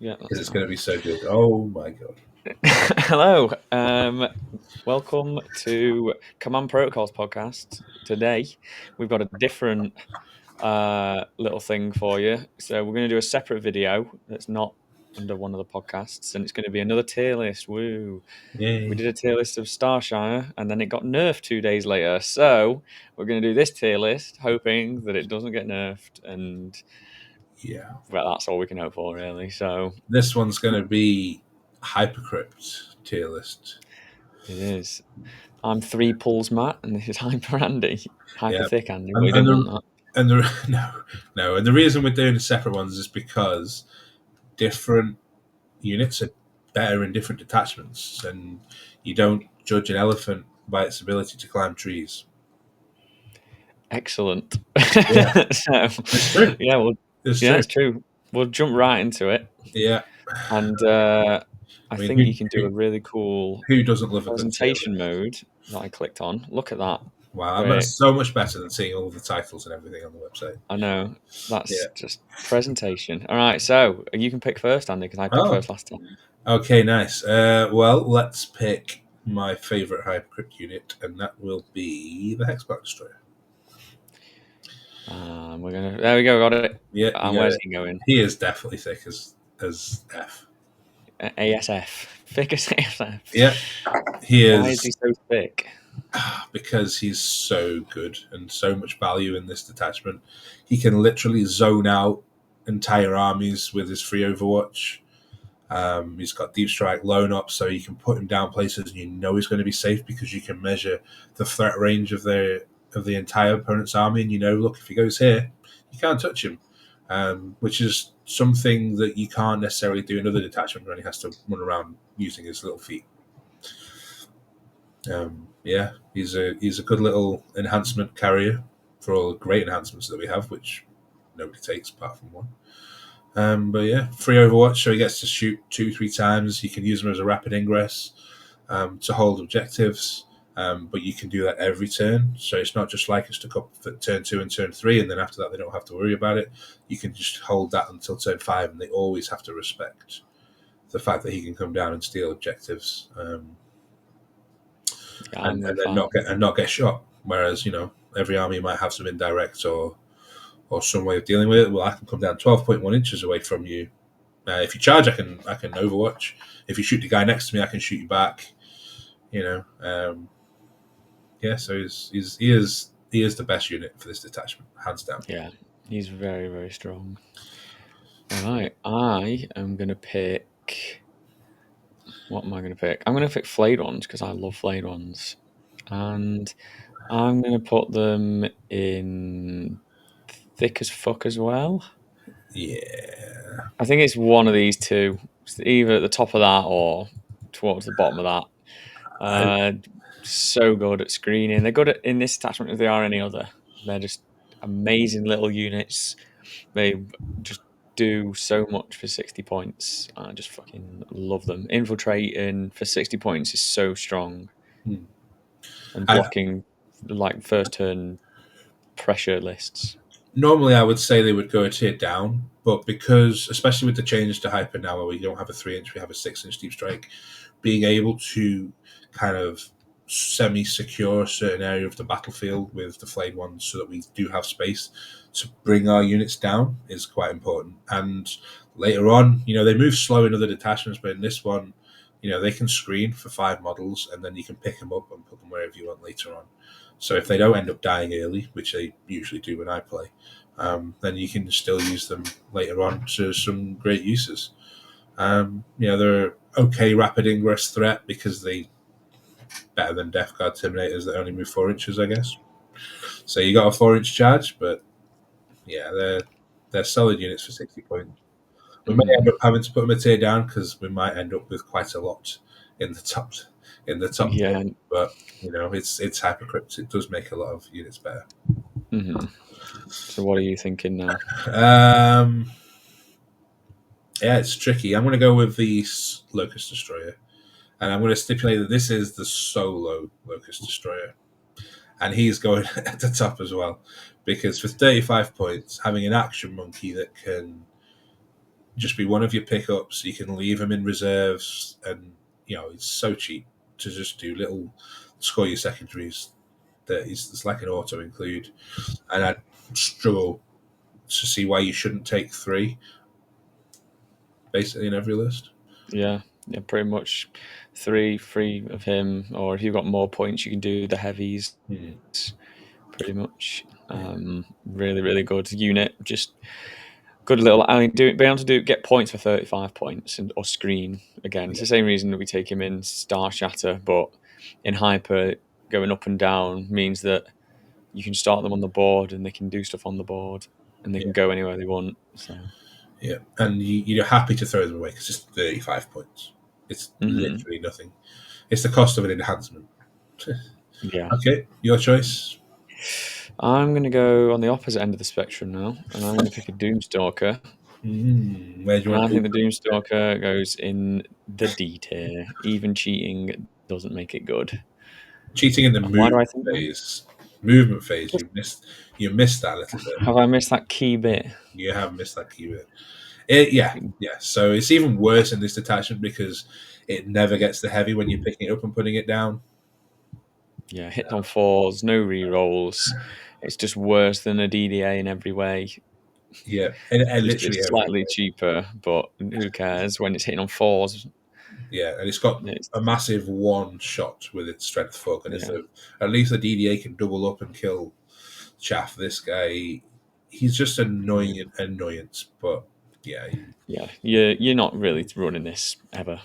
Yeah, because that's it's fine. going to be so good. Oh my god! Hello. Welcome to Command Protocols podcast. Today, we've got a different little thing for you. So, we're going to do a separate video that's not under one of the podcasts, and it's going to be another tier list. Woo! We Yay! did a tier list of Starshire, and then it got nerfed 2 days later. So, we're going to do this tier list, hoping that it doesn't get nerfed, and Yeah, well, that's all we can hope for, really. So, this one's going to be Hypercrypt tier list. it is. I'm three pulls Matt, and this is Hyper Andy. Hyper Yeah, thick Andy. and We and didn't the want and the no, and the reason we're doing the separate ones is because different units are better in different detachments, and you don't judge an elephant by its ability to climb trees. that. Excellent. Yeah, So, it's true. yeah, It's yeah, true. it's true. We'll jump right into it, Yeah, and I I mean, think you can do a really cool who doesn't love a good tier presentation list? mode that I clicked on. Look at that. Wow, Great. that's so much better than seeing all the titles and everything on the website. I know. Yeah. That's just presentation. All right, so you can pick first, Andy, because I picked Oh, first last time. okay, nice. Well, let's pick my favorite Hypercrypt unit, and that will be the Hexblock Destroyer. We're gonna. There we go. Got it. Yeah, And you got where's it. he going? He is definitely thick as F. ASF. Thick as ASF. Yeah, he Why is he is so thick? because he's so good and so much value in this detachment. He can literally zone out entire armies with his free Overwatch. He's got deep strike, lone up, so you can put him down places and you know he's going to be safe because you can measure the threat range of the entire opponent's army, and you know, look, if he goes here, you can't touch him, which is something that you can't necessarily do in other detachment when he has to run around using his little feet. Yeah, he's a good little enhancement carrier for all the great enhancements that we have, which nobody takes apart from one. But yeah, free Overwatch, so he gets to shoot 2-3 times. You can use him as a rapid ingress to hold objectives, but you can do that every turn. So it's not just like it's stuck up for turn 2 and turn 3, and then after that they don't have to worry about it. You can just hold that until turn 5, and they always have to respect the fact that he can come down and steal objectives, Yeah, I'm and with then that. not get shot. Whereas every army might have some indirect or some way of dealing with it. Well, I can come down 12.1 inches away from you. If you charge, I can Overwatch. If you shoot the guy next to me, I can shoot you back. Yeah. So he is the best unit for this detachment, hands down. Yeah, he's very, very strong. All right, I am going to pick. What am I going to pick? I'm going to pick flayed ones because I love flayed ones. And I'm going to put them in thick as fuck as well. Yeah, I think it's one of these two. It's either at the top of that or towards the bottom of that. I Uh, so good at screening. They're good in this attachment if they are any other. They're just amazing little units. They just do so much for 60 points. I just fucking love them. Infiltrating for 60 points is so strong. hmm. And I blocking like first turn pressure lists. normally I would say they would go a tier down, but because especially with the change to hyper now, where we don't have a 3 inch, we have a 6 inch deep strike, being able to kind of semi-secure a certain area of the battlefield with the flayed ones so that we do have space to bring our units down is quite important. And later on, they move slow in other detachments, but in this one, they can screen for 5 models and then you can pick them up and put them wherever you want later on. So if they don't end up dying early, which they usually do when I play, then you can still use them later on to some great uses. They're okay rapid ingress threat because they better than Death Guard Terminators that only move 4 inches, I guess. So you got a 4 inch charge, but yeah, they're solid units for 60 points. We may end Mm, up having to put them a tier down because we might end up with quite a lot in the top tier. yeah. But it's Hypercrypt. It does make a lot of units better. Hmm. So what are you thinking now? Um, yeah, it's tricky. I'm going to go with the Locust Destroyer, and I'm going to stipulate that this is the solo Locust Destroyer, and he's going at the top as well, because for 35 points, having an action monkey that can just be one of your pickups. You can leave him in reserves, and it's so cheap to just do little score your secondaries. That is, it's like an auto include, and I'd struggle to see why you shouldn't take 3 basically in every list. Yeah, yeah, pretty much three of him, or if you've got more points, you can do the heavies. Hmm. Pretty much, Yeah, really, really good unit. Just good little. I mean, be able to get points for 35 points or screen again. It's yeah, the same reason that we take him in Star Shatter, but in Hyper, going up and down means that you can start them on the board and they can do stuff on the board and they yeah, can go anywhere they want. So, yeah. And you're happy to throw them away because it's 35 points. It's mhm. literally nothing. It's the cost of an enhancement. Yeah. Okay, your choice. I'm going to go on the opposite end of the spectrum now, and I'm going to pick a Doomstalker. Where do you And want I to think the Doomstalker goes in the D tier. Even cheating doesn't make it good. cheating in the And why do movement I think that? phase? Movement phase. Just You missed that a little bit. have I missed that key bit? You have missed that keyword. Yeah. So it's even worse in this detachment because it never gets the heavy when you're picking it up and putting it down. Yeah, hit on fours, no rerolls. It's just worse than a DDA in every way. Yeah, and Just literally it's every slightly cheaper, but who cares when it's hitting on fours? yeah, and it's got It's a massive one shot with its strength 4. And if yeah, at least the DDA can double up and kill Chaff, this guy, he's just yeah, annoying annoyance. But yeah, yeah. You're not really running this ever.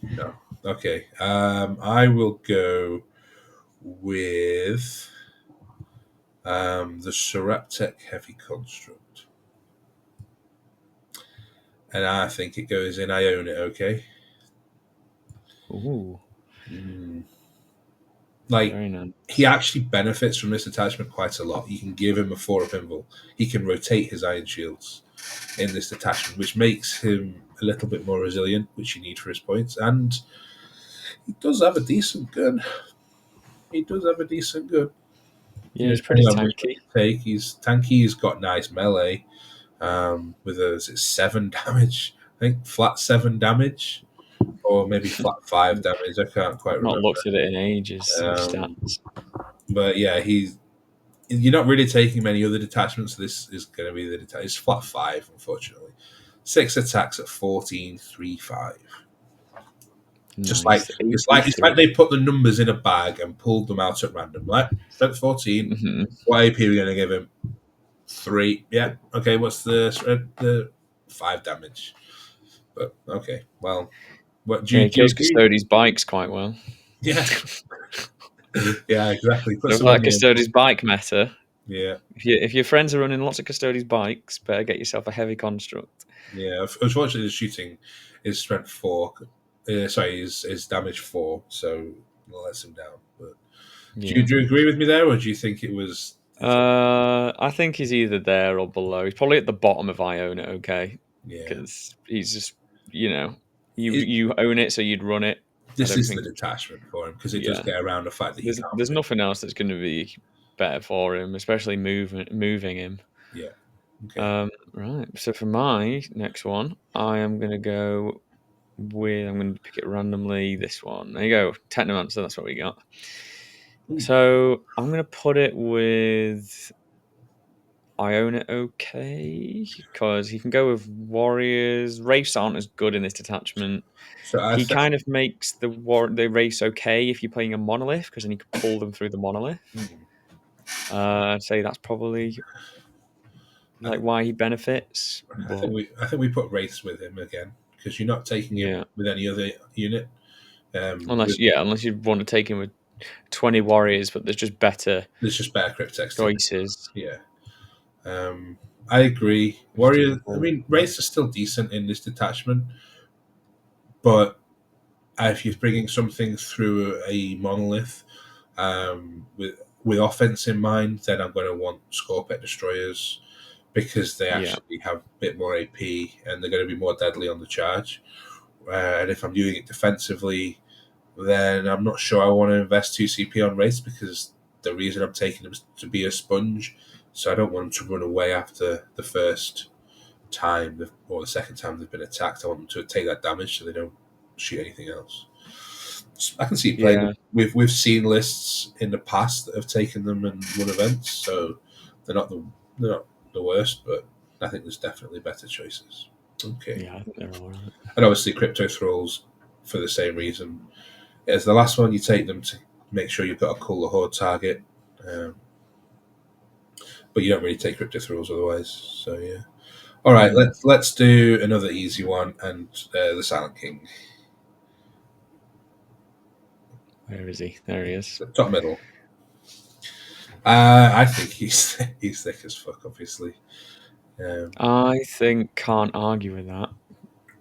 no. Okay, I will go with the Seraptech Heavy Construct, and I think it goes in. I own it. Okay. Ooh, Mm. Like, very nice. he actually benefits from this attachment quite a lot. You can give him a 4 pinball. He can rotate his iron shields in this detachment, which makes him a little bit more resilient, which you need for his points. And he does have a decent gun. He does have a decent gun. Yeah, he's pretty Depending on which one tanky. you take, he's tanky. He's got nice melee. With a is it 7 damage? I think flat 7 damage, or maybe flat 5 damage. I can't quite I've not remember. looked at it in ages. His Um, stats. but yeah, you're not really taking many other detachments. So this is going to be the detachment. It's flat 5, unfortunately. 6 attacks at 14.35. Just like Nice. it's like 83. they put the numbers in a bag and pulled them out at random. Like strength 14. Hmm. What AP are we going to give him? 3. Yeah. Okay. What's the 5 damage? But okay. Well, what do Yeah, you, he do you kills agree? Custodi's bikes quite well. Yeah. Yeah. Exactly. Put So some on like the Custodi's bike meta. yeah. If your friends are running lots of Custodi's bikes, better get yourself a heavy construct. Yeah, unfortunately, the shooting is strength 4. Sorry, is damage 4, so it lets him down. But Yeah. do you agree with me there, or do you think it was? I think he's either there or below. He's probably at the bottom if I own it. Okay, Yeah, because he's just you know it, you own it, so you'd run it. I this don't is the think. detachment for him because it does Yeah, get around the fact that he can't there's win. nothing else that's going to be better for him, especially moving him. Yeah. Okay. Right. So for my next one, I am going to go with. I'm going to pick it randomly. This one. There you go. Technomancer. That's what we got. Ooh. So I'm going to put it with. I own it okay because he can go with warriors. Wraiths aren't as good in this detachment. So I He think kind of makes the race okay if you're playing a monolith because then you can pull them through the monolith. I'd say that's probably I like think why he benefits. I think But we put race with him again because you're not taking him yeah, with any other unit. unless With, unless you want to take him with 20 warriors, but there's just better there's just better crypt text in it. choices. Yeah. I agree. Warrior. I 54. mean, race is still decent in this detachment, but if you're bringing something through a monolith with offense in mind, then I'm going to want Scorpet destroyers because they Yeah, actually have a bit more AP and they're going to be more deadly on the charge. And if I'm doing it defensively, then I'm not sure I want to invest 2 CP on race because the reason I'm taking him is to be a sponge. So I don't want him to run away after the first time or the second time they've been attacked, I want them to take that damage so they don't shoot anything else. I can see playing them. Yeah, We've seen lists in the past that have taken them and won events, so they're not the worst, but I think there's definitely better choices. Okay, yeah, I think they're all right. and obviously crypto thralls for the same reason. As the last one, you take them to make sure you've got a cooler horde target, um, but you don't really take crypto thralls otherwise. So yeah. All right, let's do another easy one, and the Silent King, Where is he? There he is. the top middle. I think he's thick as fuck. Obviously, I think can't argue with that.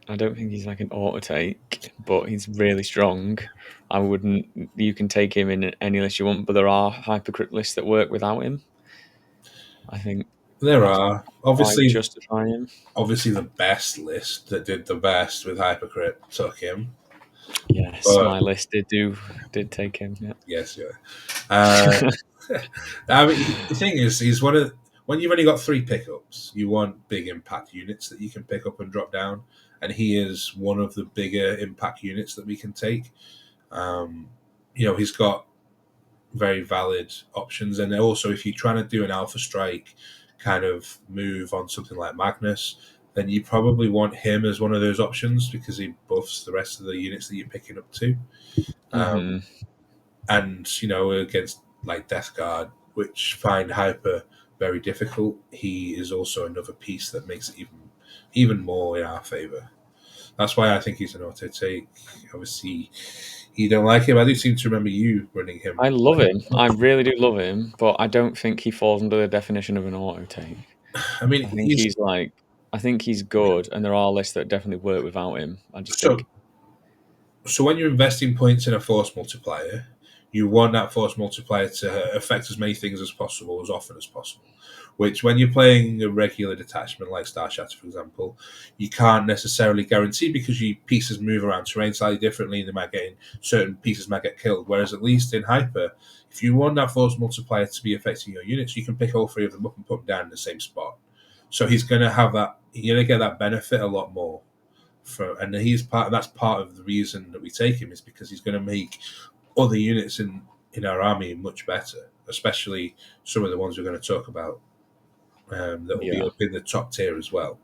I don't think he's like an auto take, but he's really strong. I wouldn't. You can take him in any list you want, but there are Hypercrypt lists that work without him. I think there that's are quite justify him. obviously the best list that did the best with Hypercrypt took him. Yes, But my list did take him. Yeah. yes, yeah. I mean, the thing is, he's one of when you've only got 3 pickups, you want big impact units that you can pick up and drop down, and he is one of the bigger impact units that we can take. He's got very valid options, and also if you're trying to do an Alpha Strike kind of move on something like Magnus, then you probably want him as one of those options because he buffs the rest of the units that you're picking up to. hmm And against like Death Guard, which find Hyper very difficult, he is also another piece that makes it even more in our favor. That's why I think he's an auto take. Obviously, you don't like him. I do seem to remember you running him. I love him. I really do love him, but I don't think he falls under the definition of an auto take. I mean, I think he's like, I think he's good, and there are lists that definitely work without him. I just so think, so when you're investing points in a force multiplier, you want that force multiplier to affect as many things as possible, as often as possible. Which, when you're playing a regular detachment like Star Shatter, for example, you can't necessarily guarantee because your pieces move around terrain slightly differently, and certain pieces might get killed. Whereas at least in Hyper, if you want that force multiplier to be affecting your units, you can pick all 3 of them up and put them down in the same spot. So he's going to have that. You're going to get that benefit a lot more. And that's part of the reason that we take him is because he's going to make other units in our army much better, especially some of the ones we're going to talk about that will be yeah, up in the top tier as well.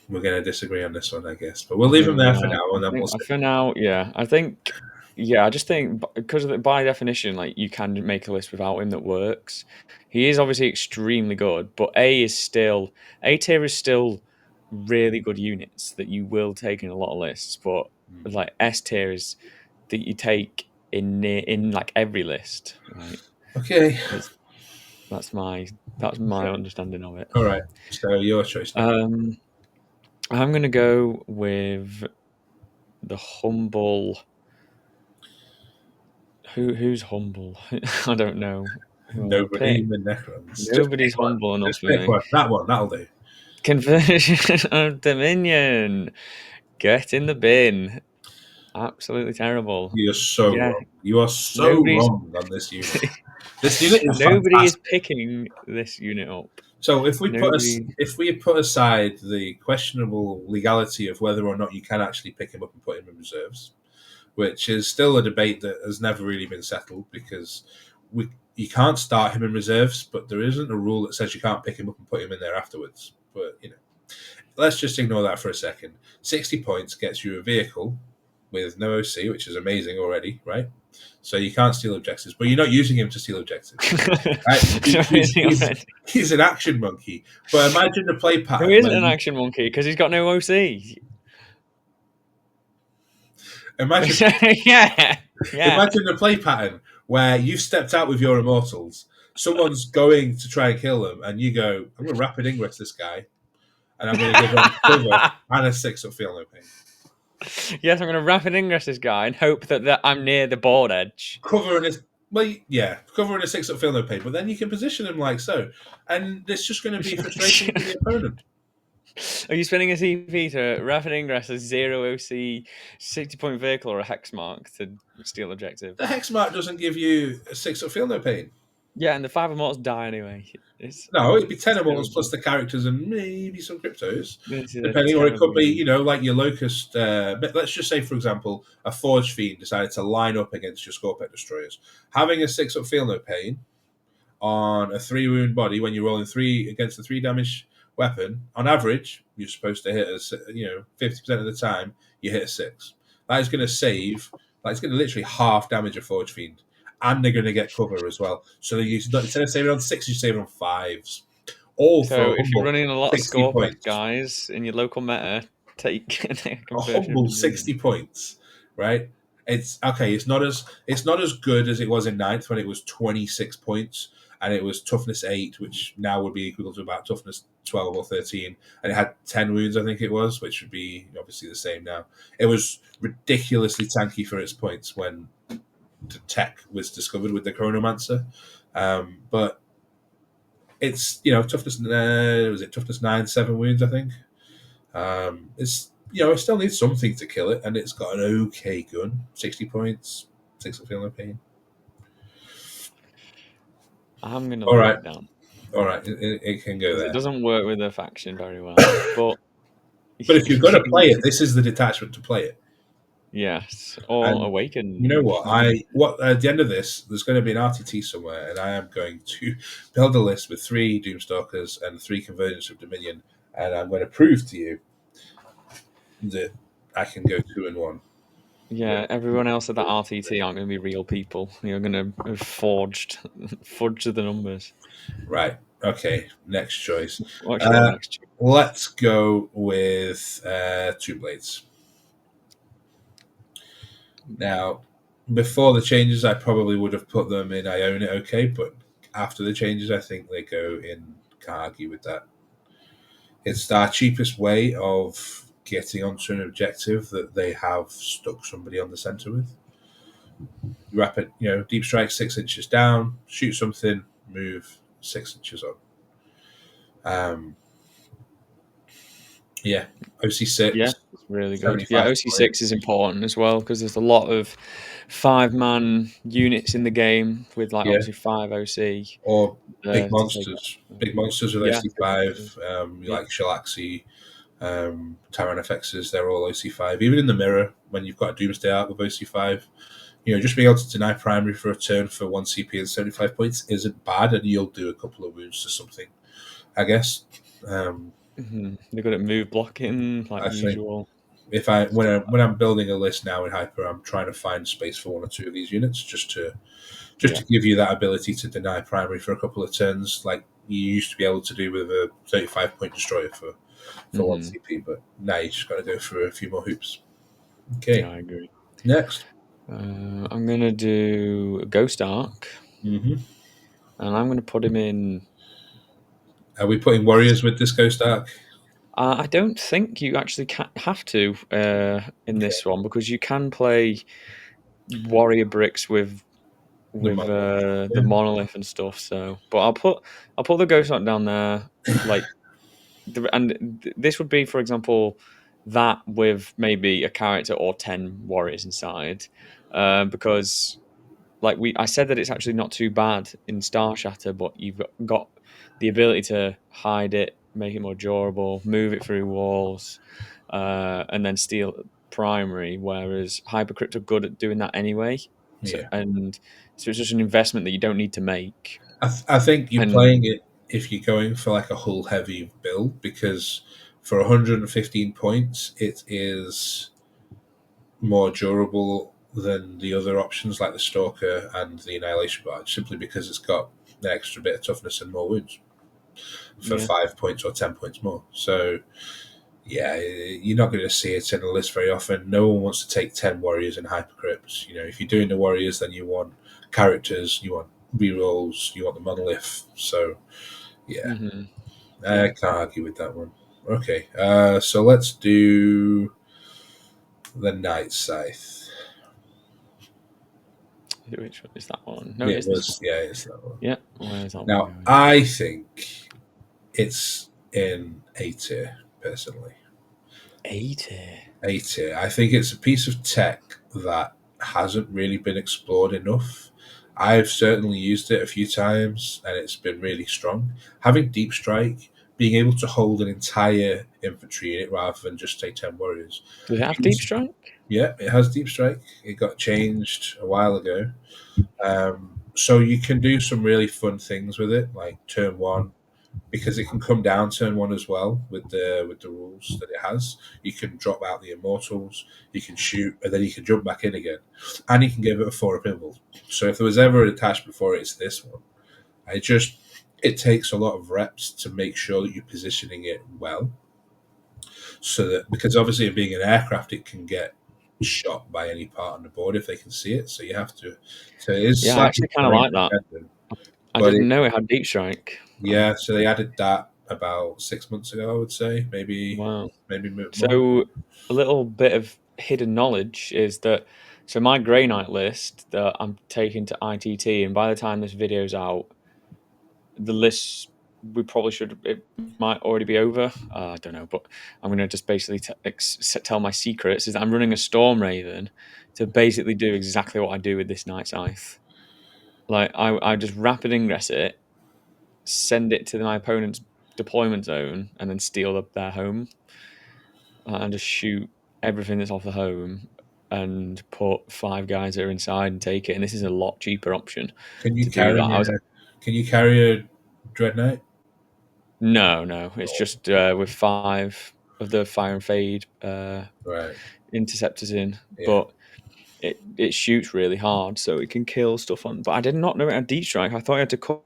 We're going to disagree on this one, I guess, but we'll leave him there for yeah. now, I and then we'll think see. for now, yeah. I think, yeah. I just think because of by definition, like you can make a list without him that works. He is obviously extremely good, but A tier is still really good units that you will take in a lot of lists. But like S tier is that you take in like every list, right? Okay. It's that's my understanding of it. All right. So your choice now. Um, I'm gonna go with the humble. Who's humble? I don't know who I would Nobody pick. even Necrons. Just Nobody's pick one. humble enough Just for pick me. one. That one. That'll do. Conversion of Dominion. Get in the bin. Absolutely terrible. You're so Yeah, wrong. You are so nobody's wrong on this unit. This unit is nobody is fantastic. picking this unit up. So Nobody. if we put aside the questionable legality of whether or not you can actually pick him up and put him in reserves, which is still a debate that has never really been settled because you can't start him in reserves, but there isn't a rule that says you can't pick him up and put him in there afterwards. But let's just ignore that for a second. 60 points gets you a vehicle with no OC, which is amazing already, right? So you can't steal objectives, but you're not using him to steal objectives. Right? He's an action monkey. But imagine the play Who pattern isn't where an action monkey because he's got no OC? imagine Yeah, yeah. imagine the play pattern where you've stepped out with your immortals. Someone's going to try and kill them, and you go, "I'm going to rapid ingress this guy, and I'm going to give him cover and a 6 up feel no pain." Yes, I'm going to rapid ingress this guy and hope that I'm near the board edge. Covering his covering a 6 up feel no pain, but then you can position him like so, and it's just going to be frustrating for the opponent. Are you spending a CP to rapid ingress a 0 OC 60-point vehicle or a hex mark to steal objective? The hex mark doesn't give you a 6 up feel no pain. Yeah, and the 5 immortals die anyway. No, it'd be 10 it's immortals plus terrible. the characters and maybe some cryptos, This is a depending. Or it could terrible be, game. like your Locust. But let's just say, for example, a Forge Fiend decided to line up against your Scorpet Destroyers. Having a 6-up Feel No Pain on a 3 wound body when you're rolling 3 against the 3 damage weapon, on average, you're supposed to hit 50% of the time, you hit a 6. That is going to save, like, it's going to literally half damage a Forge Fiend. And they're going to get cover as well. So instead of saving on 6, you save on 5s. All for So a if you're humble running a lot of 60 Scorpet points. guys in your local meta, take a A conversion of humble Dominion. 60 points, right? It's okay. It's not as good as it was in ninth when it was 26 points and it was toughness 8, which now would be equal to about toughness 12 or 13, and it had 10 wounds, I think it was, which would be obviously the same now. It was ridiculously tanky for its points when the tech was discovered with the Chronomancer, but it's toughness. Was it toughness 9, 7 wounds? I think. It still needs something to kill it, and it's got an okay gun, 60 points, 6 of feel no pain. I'm gonna All leave right, it down all right, it can go because it there. doesn't work with the faction very well. But But if you're going to play it, you this is the detachment to play it. yes, or And you awaken. know what? At the end of this, there's going to be an RTT somewhere, and I am going to build a list with 3 Doomstalkers and 3 Convergence of Dominion, and I'm going to prove to you that I can go 2-1. Yeah, everyone else at that RTT aren't going to be real people. You're going to have forged, fudged the numbers. Right. Okay. Next choice. What's your Uh, next choice? let's go with 2 blades. Now, before the changes, I probably would have put them in I Own It okay, but after the changes, I think they go in. Can't argue with that. It's our cheapest way of getting onto an objective that they have stuck somebody on the center with. Rapid, deep strike 6 inches down, shoot something, move 6 inches up. Yeah, Yeah, OC6, it's really good. Yeah, 75 OC6 is points. important as well because there's a lot of 5-man units in the game with like Yeah, obviously 5 OC or big to take out. monsters. Big monsters with Yeah, big OC5, monsters. Yeah. like Shalaxi, Tyrannofexes, they're all OC5. Even in the mirror, when you've got a Doomsday Arc with OC5, just being able to deny primary for a turn for 1 CP and 75 points isn't bad, and you'll do a couple of wounds to something, I guess. They're good at move blocking, like I think usual. if I when I'm building a list now in Hyper, I'm trying to find space for 1 or 2 of these units just to Yeah. give you that ability to deny primary for a couple of turns, like you used to be able to do with a 35-point destroyer for 1 hmm CP. But now you just got to go through a few more hoops. Yeah, Okay, I agree. next. I'm gonna do a Ghost Arc, Mm-hmm. and I'm gonna put him in. Are we putting warriors with this Ghost Arc? I don't think you actually have to in Okay, this one because you can play warrior bricks with the monolith. the Yeah, monolith and stuff. So, but I'll put the ghost hunt down there. Like, this would be, for example, that with maybe a character or 10 warriors inside, because I said that it's actually not too bad in Star Shatter, but you've got the ability to hide it, make it more durable, move it through walls, and then steal primary. Whereas Hypercrypt are good at doing that anyway. So yeah. it's just an investment that you don't need to make. I think you're And playing it if you're going for like a hull heavy build, because for 115 points, it is more durable than the other options like the Stalker and the Annihilation Barge, simply because it's got an extra bit of toughness and more wounds for yeah, 5 points or 10 points more. So, yeah, you're not going to see it in a list very often. No one wants to take 10 warriors in Hypercrypts. If you're doing the warriors, then you want characters, you want rerolls, you want the monolith. So, yeah, hmm I yeah. can't argue with that one. Okay, so let's do the Night Scythe. Which one is that one? No, it It is this one. was, yeah, it's that one. Yeah, where's that one Now, going? I think it's in A tier, personally. 80. A tier. I think it's a piece of tech that hasn't really been explored enough. I've certainly used it a few times, and it's been really strong. Having deep strike, being able to hold an entire infantry unit rather than just say 10 warriors. Does it have deep Means- strike? Yeah, it has deep strike. It got changed a while ago. So you can do some really fun things with it, like turn one, because it can come down turn one as well with the rules that it has. You can drop out the immortals, you can shoot, and then you can jump back in again, and you can give it a 4-up invul. So if there was ever a detachment for it, it's this one. I just it takes a lot of reps to make sure that you're positioning it well, so that because obviously it being an aircraft, it can get shot by any part on the board if they can see it. So you have to. So it is Yeah, I slightly actually kind of terrain like that. dependent, I but didn't know it had deep strike. yeah, so they added that about 6 months ago, I would say, Wow. maybe a bit more. So a little bit of hidden knowledge is that so my Grey Knight list that I'm taking to ITT, and by the time this video's out, the list we probably should it might already be over. I don't know, but I'm gonna just basically tell my secrets is that I'm running a Storm Raven to basically do exactly what I do with this Night Scythe. Like I just rapid ingress it, send it to my opponent's deployment zone, and then steal up their home and just shoot everything that's off the home and put 5 guys that are inside and take it. And this is a lot cheaper option Can to you do that. carry a Can you carry a dread knight? No, it's just with 5 of the fire and fade Right. interceptors in, Yeah. but it shoots really hard, so it can kill stuff on. But I did not know it had deep strike. I thought you had to come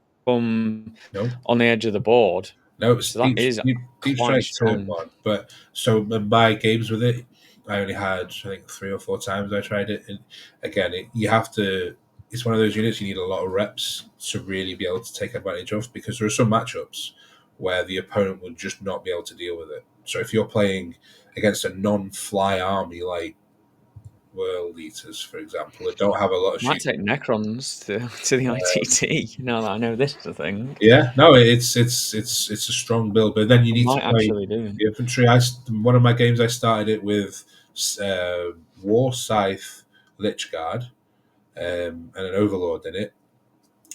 No. on the edge of the board. No, it's So that is deep quite strike turn strong. one. But so my games with it, I only had I think 3 or 4 times I tried it, and again, you have to. It's one of those units you need a lot of reps to really be able to take advantage of because there are some matchups where the opponent will just not be able to deal with it. So if you're playing against a non-fly army like World Eaters, for example, that don't have a lot of Might shooting. take Necrons to the ITT now that I know this is a thing. Yeah, no, it's a strong build, but then you I need to might play actually do it. the infantry. One of my games I started it with War Scythe, Lich Guard, and an Overlord in it,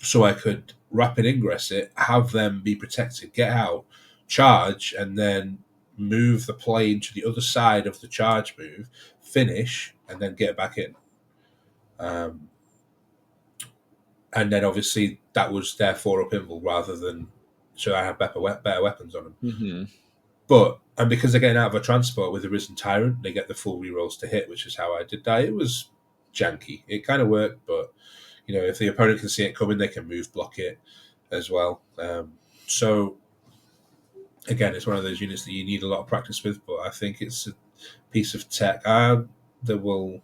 so I could rapid ingress it, have them be protected, get out, charge, and then move the plane to the other side of the charge move, finish, and then get back in. Um, and then obviously that was their 4-up invul rather than so I have better weapons on them. Hmm. But and because they're getting out of a transport with the Risen Tyrant, they get the full rerolls to hit, which is how I did that. It was janky. It kind of worked, but if the opponent can see it coming, they can move block it as well. So again, it's one of those units that you need a lot of practice with, but I think it's a piece of tech that will,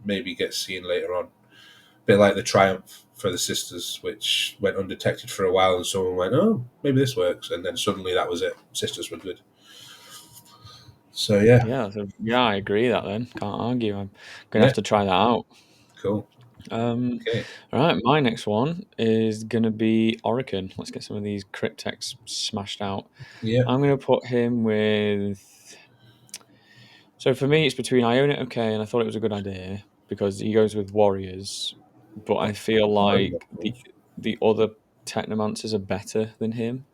maybe get seen later on. A bit like the Triumph for the Sisters, which went undetected for a while, and someone went, "Oh, maybe this works," and then suddenly that was it. Sisters were good. So yeah, Yeah, I agree that then. Can't argue. I'm gonna yeah, have to try that out. cool. Um, Okay, all right, my next one is gonna be Orican. Let's get some of these cryptex smashed out. yeah. I'm gonna put him with. So for me, it's between I own it okay, and I thought it was a good idea because he goes with warriors, but I feel like the other technomancers are better than him.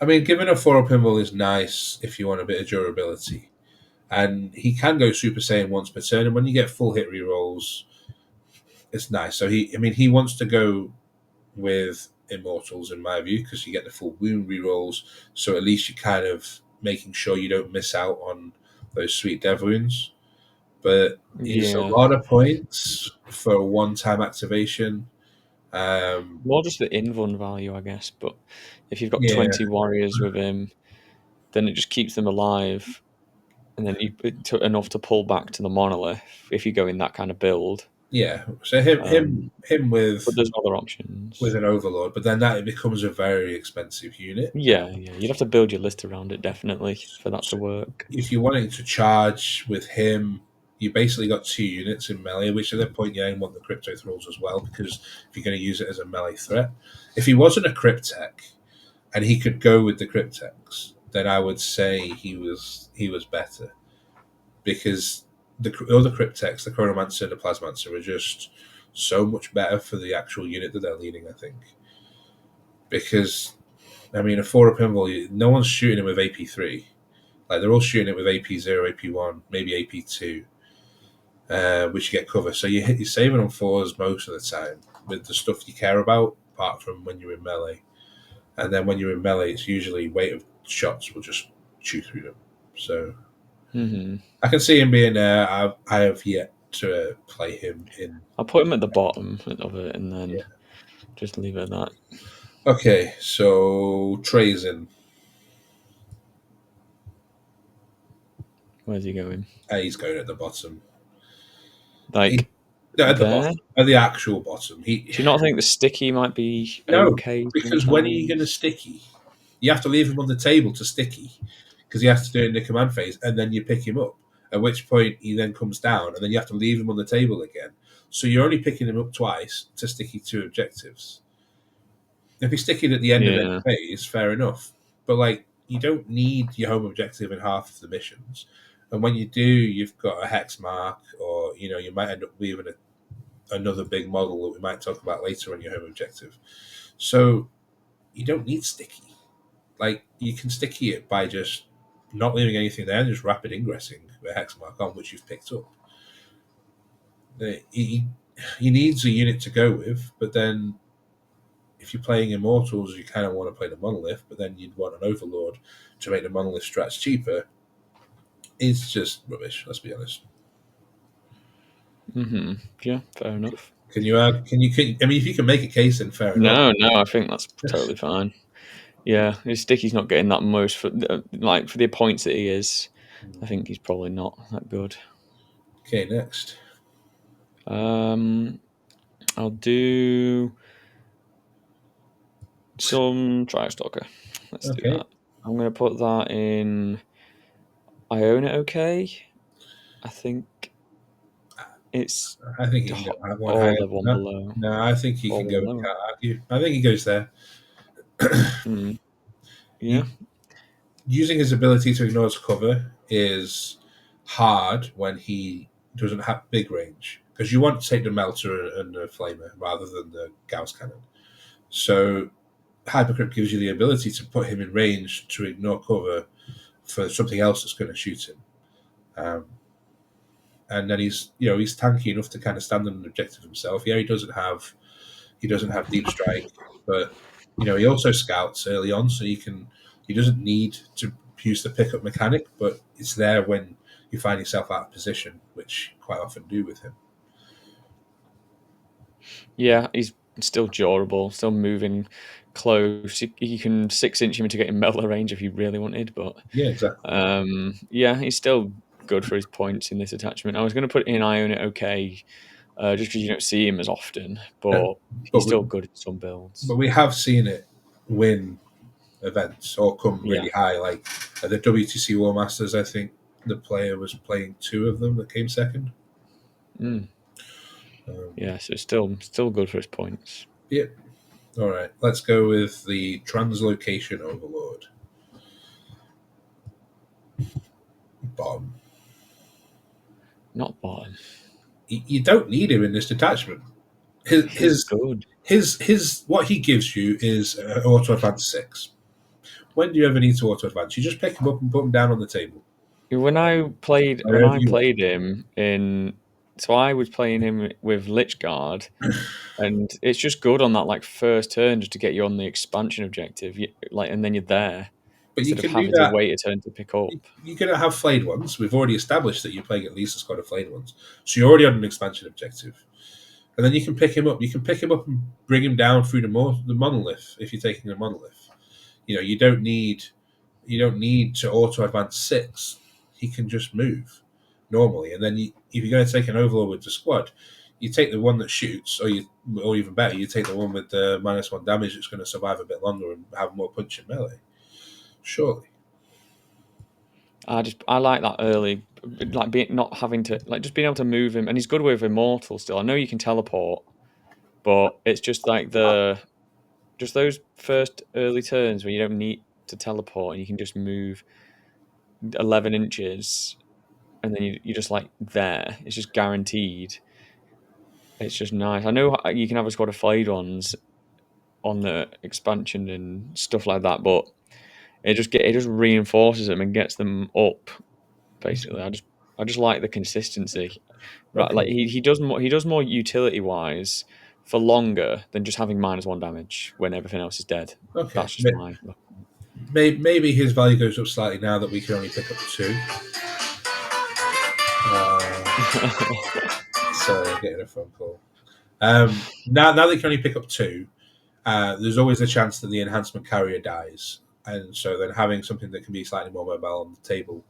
I mean, giving a 4-up pinball is nice if you want a bit of durability, and he can go Super Saiyan once per turn, and when you get full hit rerolls, it's nice. So he wants to go with Immortals in my view because you get the full wound rerolls. So at least you're kind of making sure you don't miss out on those sweet dev wounds. But it's a Yeah, lot of points for a one-time activation. Um, more just the invuln value, I guess. But if you've got yeah, 20 warriors with him, then it just keeps them alive, and then it took enough to pull back to the monolith if you go in that kind of build. yeah. So him, him, Um, him but with there's other with options. an Overlord, but then that it becomes a very expensive unit. Yeah, you'd have to build your list around it definitely for that to So work. if you're wanting to charge with him, you basically got 2 units in melee, which at that point you want the crypto thralls as well, because if you're going to use it as a melee threat. If he wasn't a cryptech and he could go with the cryptex, then I would say he was better. Because the other cryptex, the chronomancer and the plasmancer, are just so much better for the actual unit that they're leading. I think because I mean a 4-up invul, no one's shooting it with AP3. Like they're all shooting it with AP0, AP1, maybe AP2, which you get cover. So you're saving on 4s most of the time with the stuff you care about, apart from when you're in melee. And then when you're in melee, it's usually weight of shots will just chew through them. So I can see him being there. I have yet to play him in. I'll put him at the bottom of it and Yeah. then just leave it at that. Okay, so Trazen. Where's he going? He's going at the bottom. He, Like no, at the there? bottom, at the actual bottom. Do you not think the sticky might be No, okay because when are you going to sometimes? sticky? You have to leave him on the table to sticky because you have to do it in the command phase, and then you pick him up. At which point he then comes down, and then you have to leave him on the table again. So you're only picking him up twice to sticky 2 objectives. If he's sticking at the end of any Yeah. phase, fair enough. But like, you don't need your home objective in half of the missions. And when you do, you've got a hex mark, or you might end up leaving another big model that we might talk about later on your home objective. So you don't need sticky. Like you can sticky it by just not leaving anything there and just rapid ingressing the hex mark on which you've picked up. He needs a unit to go with, but then if you're playing Immortals, you kind of want to play the Monolith, but then you'd want an Overlord to make the Monolith strats cheaper. It's just rubbish, let's be honest. Yeah, fair enough. Can you add? I mean, if you can make a case, then fair enough. No, I think that's totally fine. Yeah, his sticky's not getting that most for for the points that he is. I think he's probably not that good. Okay, next. I'll do some Tristalker. Let's do Okay, that. I'm gonna put that in. I own it. Okay. I think it's I think he can go one higher all than level one that. below. No, I think he All can go. one Can't lower. argue. I think he goes there. Yeah. He, using his ability to ignore his cover is hard when he doesn't have big range because you want to take the melter and the flamer rather than the Gauss cannon. So Hypercrypt gives you the ability to put him in range to ignore cover for something else that's going to shoot him. And then he's tanky enough to kind of stand on an objective himself. Yeah, he doesn't have deep strike, but he also scouts early on, so he doesn't need to use the pickup mechanic, but it's there when you find yourself out of position, which you quite often do with him. Yeah, he's still durable, still moving close. You can 6-inch him into getting melee range if you really wanted, but Yeah, exactly. yeah, he's still good for his points in this attachment. I was going to put in I own it okay, just because you don't see him as often, Uh, but but he's we still good in some but builds. we have seen it win events or come Yeah. really high, like at the WTC War Masters. I think the player was playing 2 of them that came second. Mm. Um, Yeah, so it's still good for his points. yeah. All right, let's go with the Translocation Overlord. Bottom. Not bottom. You don't need him in this detachment. His He's his good. his what he gives you is auto advance 6. When do you ever need to auto advance? You just pick him up and put him down on the table When wherever I you want. played him in, so I was playing him with Lich Guard, and it's just good on that like first turn just to get you on the expansion objective, and then you're there But you instead of can do having to that. wait a turn to pick up. You're going to have flayed ones. We've already established that you're playing at least a squad of flayed ones, so you're already on an expansion objective. And then you can pick him up. You can pick him up and bring him down through the monolith if you're taking a monolith. You don't need to auto advance 6. He can just move normally, and then if you're going to take an overlord with the squad, you take the one that shoots, or even better, you take the one with the -1 damage that's going to survive a bit longer and have more punch in melee. Surely. I like that early, like being not having to like just being able to move him, and he's good with immortal still. I know you can teleport, but it's just like just those first early turns where you don't need to teleport and you can just move 11 inches, and then you're just like there. It's just guaranteed. It's just nice. I know you can have a squad of Flaydons on the expansion and stuff like that, but it just reinforces them and gets them up. Basically, I just like the consistency. Right, like Okay, he does more utility wise for longer than just having -1 damage when everything else is dead. okay. That's just my Maybe his value goes up slightly now that we can only pick up two. Sorry, I'm getting a phone call. Now they can only pick up two. There's always a chance that the enhancement carrier dies, and so then having something that can be slightly more mobile on the table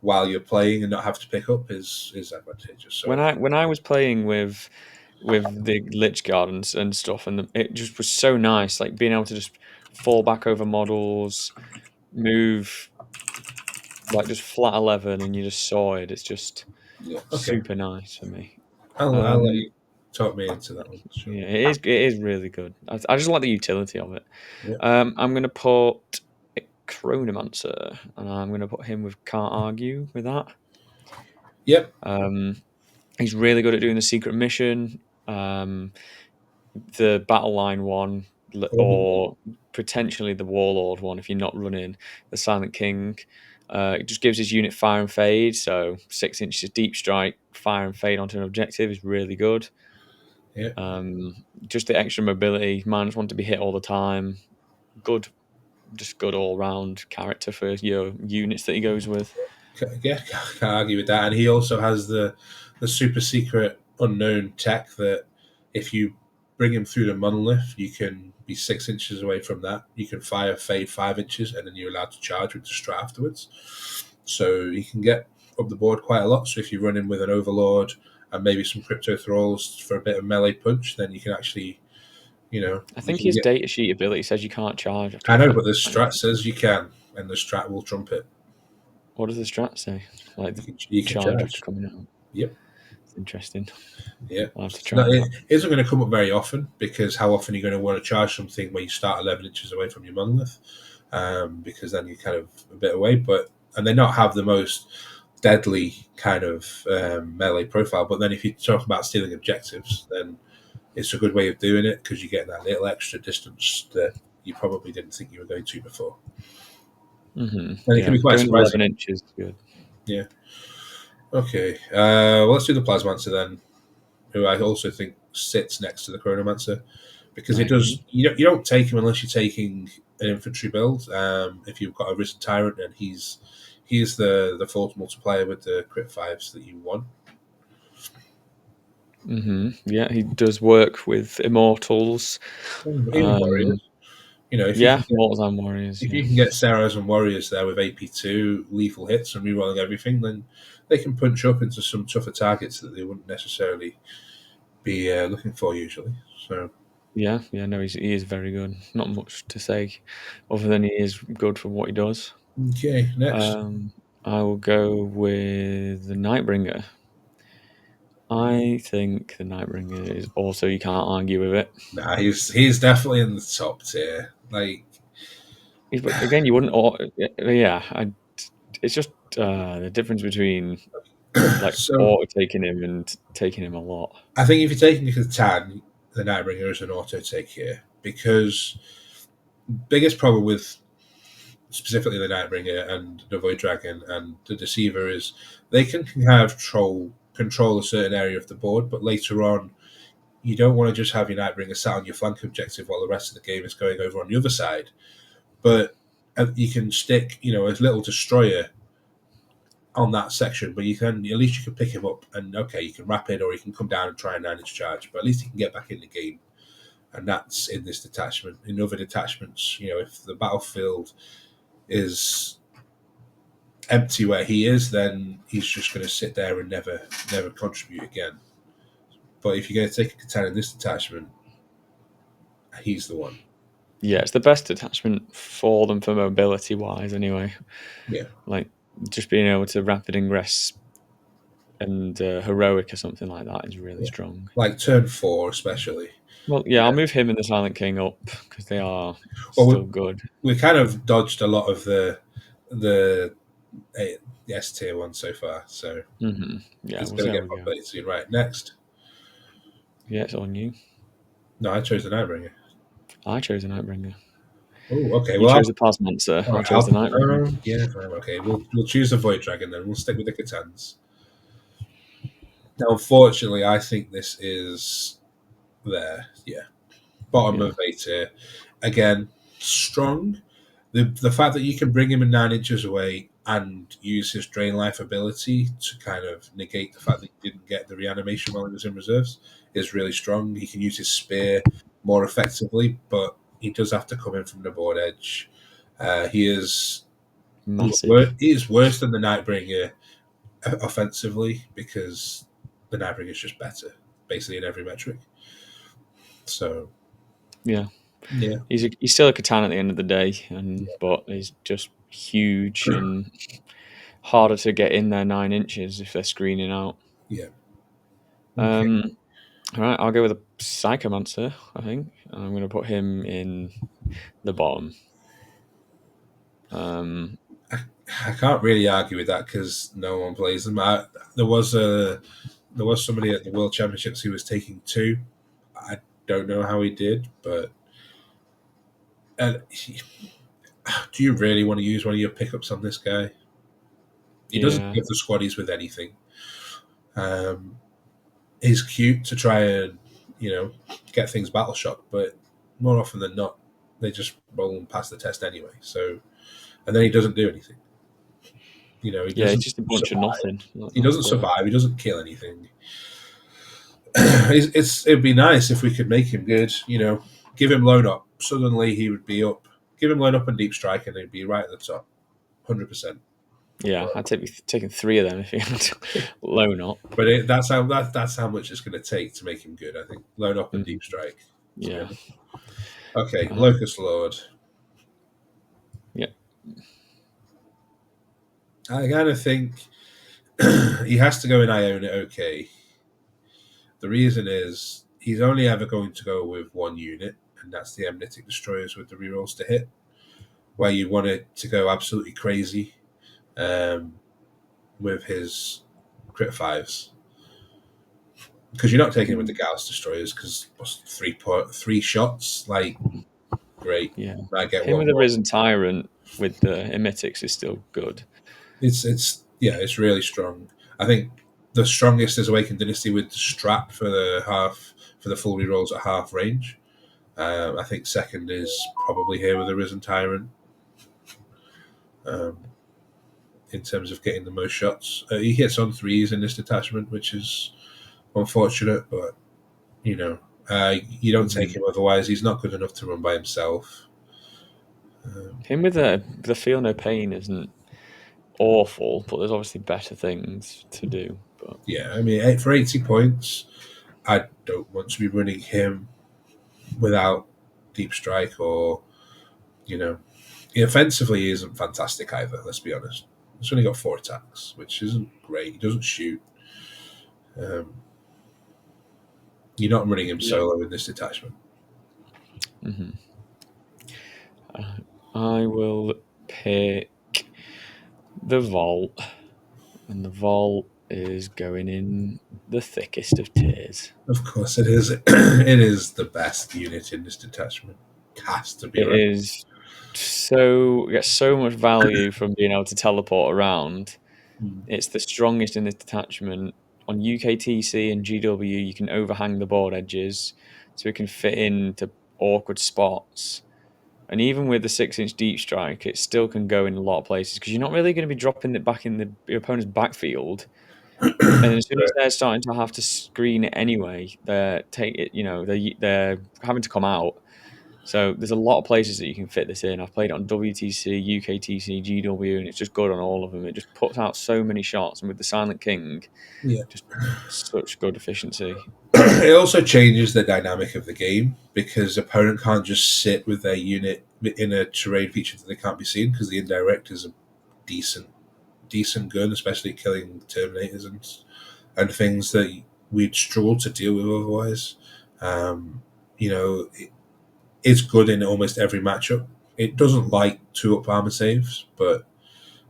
while you're playing and not have to pick up is advantageous. So when I was playing with the Lich Guard and stuff, and it just was so nice, like being able to just fall back over models, move like just flat 11, and you just saw it. It's just yeah, okay. super nice for me. I'll let Um, you talk me into that one. Sure. yeah, it is really good. I just like the utility of it. Yeah. I'm gonna put Chronomancer, and I'm gonna put him with Can't Argue with that. Yep. Um, he's really good at doing the secret mission. The battle line one, Overlord. or potentially the warlord one if you're not running the Silent King. It just gives his unit fire and fade, so 6 inches deep strike, fire and fade onto an objective is really good. Yeah. Just the extra mobility, -1 to be hit all the time. Good, just good all round character for your units that he goes with. Yeah, can't argue with that. And he also has the super secret unknown tech that if you bring him through the monolith, you can be 6 inches away from that. You can fire fade 5 inches, and then you're allowed to charge with the strat afterwards. So you can get up the board quite a lot. So if you run in with an overlord and maybe some crypto thralls for a bit of melee punch, then you can actually, I you think can his get. data sheet ability says you can't charge after I you know, flip. but the strat says you can, and the strat will trump it. What does the strat say? Like the You can charge after charge. coming out. Yep. It's interesting. Yeah. I'll have to No, try it that. isn't going to come up very often because how often are you going to want to charge something where you start 11 inches away from your monolith? Because then you're kind of a bit away. And they not have the most deadly kind of melee profile. But then if you talk about stealing objectives, then it's a good way of doing it because you get that little extra distance that you probably didn't think you were going to before. And it can Yeah, be quite going surprising. 11 inches is good. Yeah. Okay. Well, let's do the Plasmancer then, who I also think sits next to the Chronomancer because I it does. agree. You don't take him unless you're taking an infantry build. If you've got a Risen Tyrant, and he's the force multiplier with the crit fives that you want. Yeah, he does work with immortals. Even Um, warriors. If you yeah, can get mortals and warriors. if Yeah, you can get Sarahs and warriors there with AP2 lethal hits and rerolling everything, then they can punch up into some tougher targets that they wouldn't necessarily be looking for usually. So yeah. No, he is very good. Not much to say, other than he is good for what he does. okay, next. Um, I will go with the Nightbringer. I think the Nightbringer is also, you can't argue with it. Nah, he's definitely in the top tier. Like, But again, you wouldn't. Yeah, it's just the difference between like so auto taking him and taking him a lot. I think if you're taking Catan, the Nightbringer is an auto take here because biggest problem with specifically the Nightbringer and the Void Dragon and the Deceiver is they can have control a certain area of the board, but later on you don't want to just have your Nightbringer sat on your flank objective while the rest of the game is going over on the other side. But you can stick, a little destroyer on that section, but at least you can pick him up and okay, you can rapid or he can come down and try a 9-inch charge, but at least he can get back in the game. And that's in this detachment. In other detachments, if the battlefield is empty where he is, then he's just going to sit there and never contribute again. But if you're going to take a Catan in this detachment, he's the one. Yeah, it's the best attachment for them for mobility wise, anyway. Yeah. Like just being able to rapid ingress and heroic or something like that is really Yeah. strong. Like turn 4 especially. Well, yeah, I'll move him and the Silent King up because they are Well, still good. we kind of dodged a lot of the S tier one so far, so Yeah, it's we'll going see to how get we go. populated soon. Right, next. Yeah, it's on you. No, I chose the Nightbringer. I chose the Nightbringer. Oh, okay. You Well, chose the Plasmancer. all I right. chose the Nightbringer. Yeah, fine. Okay, we'll choose the Void Dragon then. We'll stick with the Catans. Now, unfortunately, I think this is there. Yeah, bottom Yeah, of 8 tier. Again, strong. The fact that you can bring him in 9 inches away and use his drain life ability to kind of negate the fact that he didn't get the reanimation while he was in reserves is really strong. He can use his spear more effectively, but he does have to come in from the board edge. He is massive. he is worse than the Nightbringer offensively because the Nightbringer is just better, basically in every metric. So Yeah, yeah, he's still a Catan at the end of the day, and but he's just huge and harder to get in there 9 inches if they're screening out. yeah, okay. Um, all right, I'll go with a Psychomancer. I think and I'm going to put him in the bottom. I can't really argue with that because no one plays them. There was somebody at the World Championships who was taking two. I don't know how he did, but uh, do you really want to use one of your pickups on this guy? He doesn't Yeah, give the squaddies with anything. Um, he's cute to try and get things battle shock, but more often than not, they just roll and pass the test anyway. So, and then he doesn't do anything. He yeah, it's doesn't just a bunch of survive. nothing. He That's doesn't the survive. He doesn't kill anything. It'd be nice if we could make him good. Give him loan up. Suddenly he would be up. Give him loan up and deep strike, and he'd be right at the top, 100%. yeah. I'd take taking three of them if he had loan up. But that's how much it's going to take to make him good. I think loan up and Mhm. deep strike. To be Yeah, honest. Okay, uh, Locust Lord. yeah, I kind of think he has to go in Iona. Okay. The reason is he's only ever going to go with one unit, and that's the Amnitic Destroyers with the rerolls to hit, where you want it to go absolutely crazy um, with his crit fives. Because you're not taking him with the Gauss Destroyers, because three shots, like, great. yeah. I get Him one with a more. Risen Tyrant with the Emetics is still good. It's really strong. I think the strongest is Awakened Dynasty with the strap for the full rerolls at half range. I think second is probably here with the Risen Tyrant. Um, in terms of getting the most shots, he hits on threes in this detachment, which is unfortunate. But you don't take Mhm. him otherwise. He's not good enough to run by himself. Him with the Feel No Pain isn't awful, but there's obviously better things to do. But Yeah, I mean, for 80 points, I don't want to be running him without deep strike or you know offensively he isn't fantastic either. Let's be honest. He's only got 4 attacks, which isn't great. He doesn't shoot. Um, you're not running him yeah, solo in this detachment. hmm I will pick the Vault, and the Vault is going in the thickest of tiers. Of course, it is. It is the best unit in this detachment. Has to be It right. is gets so much value from being able to teleport around. Mm. It's the strongest in this detachment. On UKTC and GW, you can overhang the board edges, so it can fit into awkward spots. And even with the 6-inch deep strike, it still can go in a lot of places because you're not really going to be dropping it back in your opponent's backfield. And as soon as they're starting to have to screen it anyway, they're take it. They're having to come out. So there's a lot of places that you can fit this in. I've played it on WTC, UKTC, GW, and it's just good on all of them. It just puts out so many shots, and with the Silent King, Yeah. just such good efficiency. It also changes the dynamic of the game because opponent can't just sit with their unit in a terrain feature that they can't be seen because the indirect is a decent gun, especially killing terminators and things that we'd struggle to deal with otherwise. Um, it's good in almost every matchup. It doesn't like 2-up armor saves, but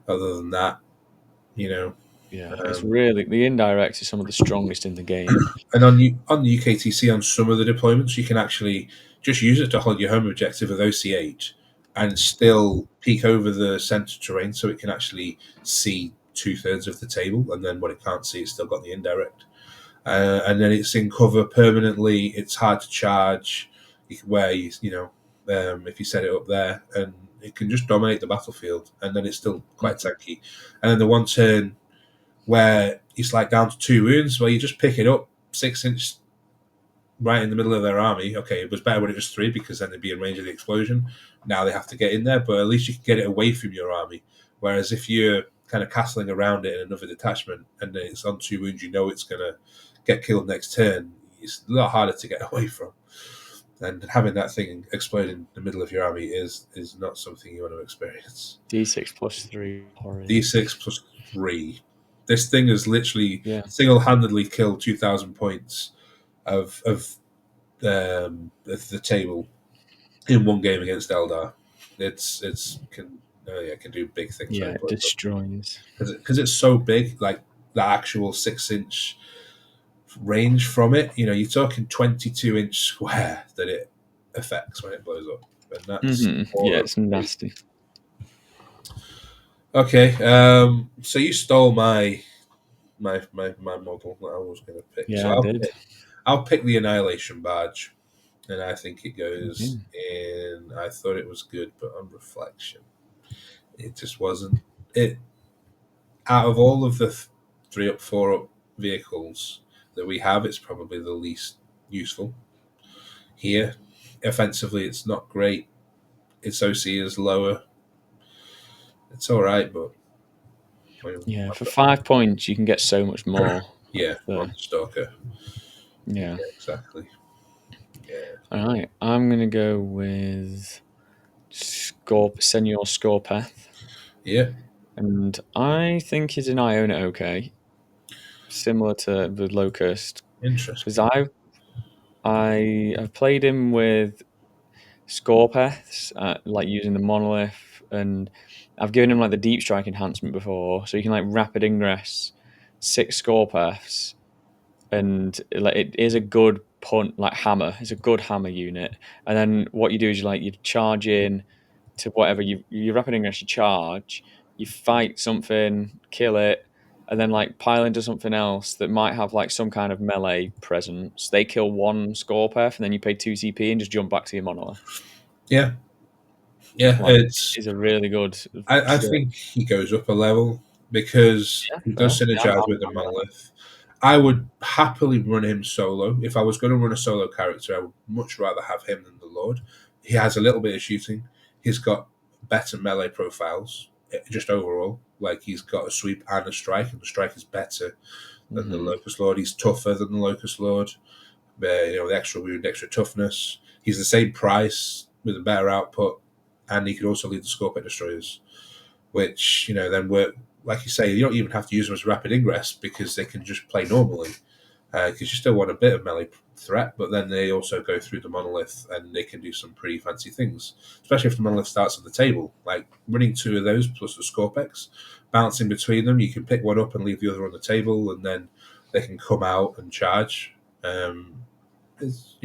other than that, you know. Yeah, it's really the indirects is some of the strongest in the game. And on the UKTC, on some of the deployments, you can actually just use it to hold your home objective with OC8 and still peek over the center terrain so it can actually see 2/3 of the table. And then what it can't see, it's still got the indirect. And then it's in cover permanently. It's hard to charge. Where if you set it up there, and it can just dominate the battlefield, and then it's still quite tanky. And then the one turn where it's like down to 2 wounds, where you just pick it up 6 inch right in the middle of their army. Okay, it was better when it was 3 because then they'd be in range of the explosion. Now they have to get in there, but at least you can get it away from your army. Whereas if you're kind of castling around it in another detachment and it's on 2 wounds, you know it's going to get killed next turn. It's a lot harder to get away from. And having that thing explode in the middle of your army is not something you want to experience. D6 plus 3 horrid. D6 plus 3. This thing has literally Yeah. single-handedly killed 2,000 points of the table in one game against Eldar. It can do big things. Yeah, it destroys. Because it's so big, like the actual 6 inch range from it. You're talking 22-inch square that it affects when it blows up, and that's Yeah, it's nasty. Okay. So you stole my model that I was going to pick. Yeah, So I did. I'll pick the Annihilation Badge, and I think it goes in. I thought it was good, but on reflection, it just wasn't. It out of all of the 3-up, 4-up vehicles that we have, it's probably the least useful. Here, offensively, it's not great. Its OC is lower. It's all right, but yeah, for 5 points you can get so much more. Yeah, on Stalker. Yeah, exactly. Yeah. All right, I'm gonna go with Senior Scorpeth. Yeah. And I think his and I own it okay, similar to the Locust, because Interesting. I've played him with Scorpeths, like using the monolith, and I've given him like the deep strike enhancement before, so you can like rapid ingress 6 Scorpeths, and like it is a good punt, like hammer. It's a good hammer unit, and then what you do is you charge in to whatever you rapid ingress, you charge, you fight something, kill it, and then like pile into something else that might have like some kind of melee presence. They kill 1 Scorpeth, and then you pay 2 CP and just jump back to your monolith. Yeah. Yeah, Like, it's a really good. I think he goes up a level because he does fair. synergize with the monolith. I would happily run him solo. If I was going to run a solo character, I would much rather have him than the Lord. He has a little bit of shooting. He's got better melee profiles, just overall. Like, he's got a sweep and a strike, and the strike is better than the Locust Lord. He's tougher than the Locust Lord. The extra wound, extra toughness. He's the same price with a better output, and he could also lead the Scorpion Destroyers, which, then work, like you say, you don't even have to use them as rapid ingress because they can just play normally, because you still want a bit of melee threat, but then they also go through the monolith and they can do some pretty fancy things, especially if the monolith starts at the table. Like running 2 of those plus the Scorpex, bouncing between them, you can pick one up and leave the other on the table, and then they can come out and charge. It's,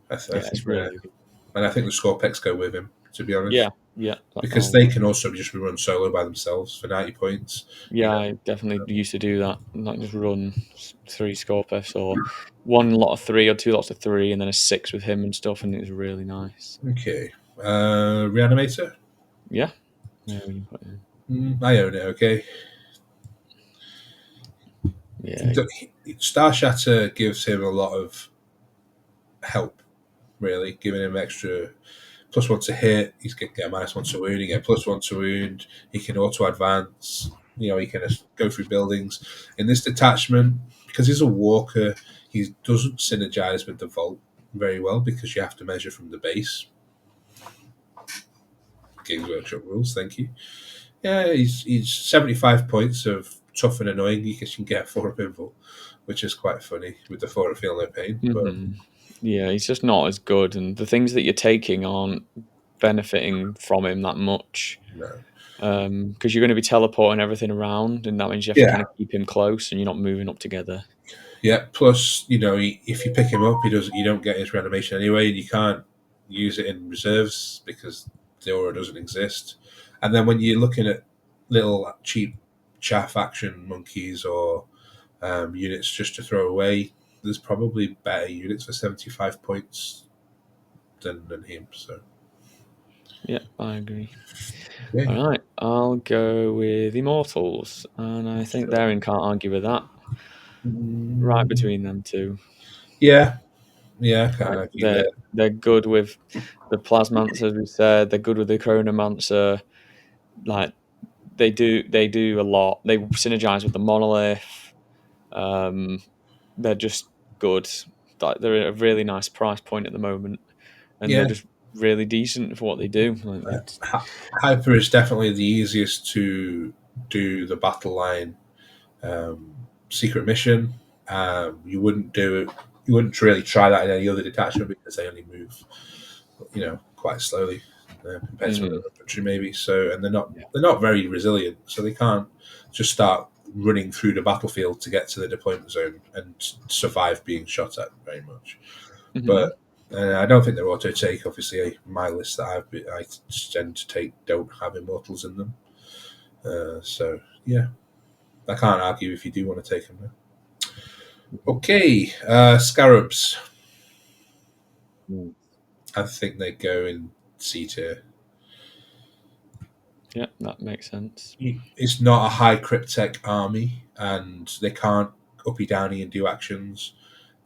I think, really good. and I think the Scorpex go with him, to be honest. Yeah, because they can also just be run solo by themselves for 90 points. Yeah, I definitely used to do that. Not just run 3 Scorpeths or 1 lot of 3 or 2 lots of 3 and then a 6 with him and stuff, and it was really nice. Okay. Reanimator? Yeah. Yeah, we can put it in. I own it, okay. Yeah. Star Shatter gives him a lot of help, really, giving him extra +1 to hit. He's going to get a -1 to wound. He get +1 to wound. He can auto advance. He can go through buildings. In this detachment, because he's a walker, he doesn't synergize with the vault very well because you have to measure from the base. Games Workshop rules, thank you. Yeah, he's 75 points of tough and annoying. You can get 4 pinball, which is quite funny with the 4 feel no pain. But yeah, he's just not as good, and the things that you're taking aren't benefiting from him that much. No. because you're going to be teleporting everything around, and that means you have to Yeah, kind of keep him close, and you're not moving up together. yeah. Plus, if you pick him up, you don't get his reanimation anyway, and you can't use it in reserves because the aura doesn't exist. And then when you're looking at little cheap chaff action monkeys or units just to throw away, there's probably better units for 75 points than him. So Yeah, I agree. yeah, All right, I'll go with Immortals, and I think sure. Darren can't argue with that. Right Mm, between them two, yeah, yeah. I can't like argue there. they're good with the Plasmancer, as we said. They're good with the Chronomancer. Like they do a lot. They synergize with the Monolith. Um, they're just good. Like they're at a really nice price point at the moment, and they're Yeah, just really decent for what they do. Like it's, Hyper is definitely the easiest to do the battle line secret mission. You wouldn't really try that in any other detachment because they only move, quite slowly compared to mm, another infantry maybe. So, and yeah. they're not very resilient, so they can't just start running through the battlefield to get to the deployment zone and survive being shot at very much. Mhm. But I don't think they're auto take. Obviously, my list that I tend to take don't have immortals in them. So yeah, I can't argue if you do want to take them. Now. Okay, scarabs. Mm. I think they go in C tier. Yeah, that makes sense. It's not a high cryptech army, and they can't uppy downy and do actions.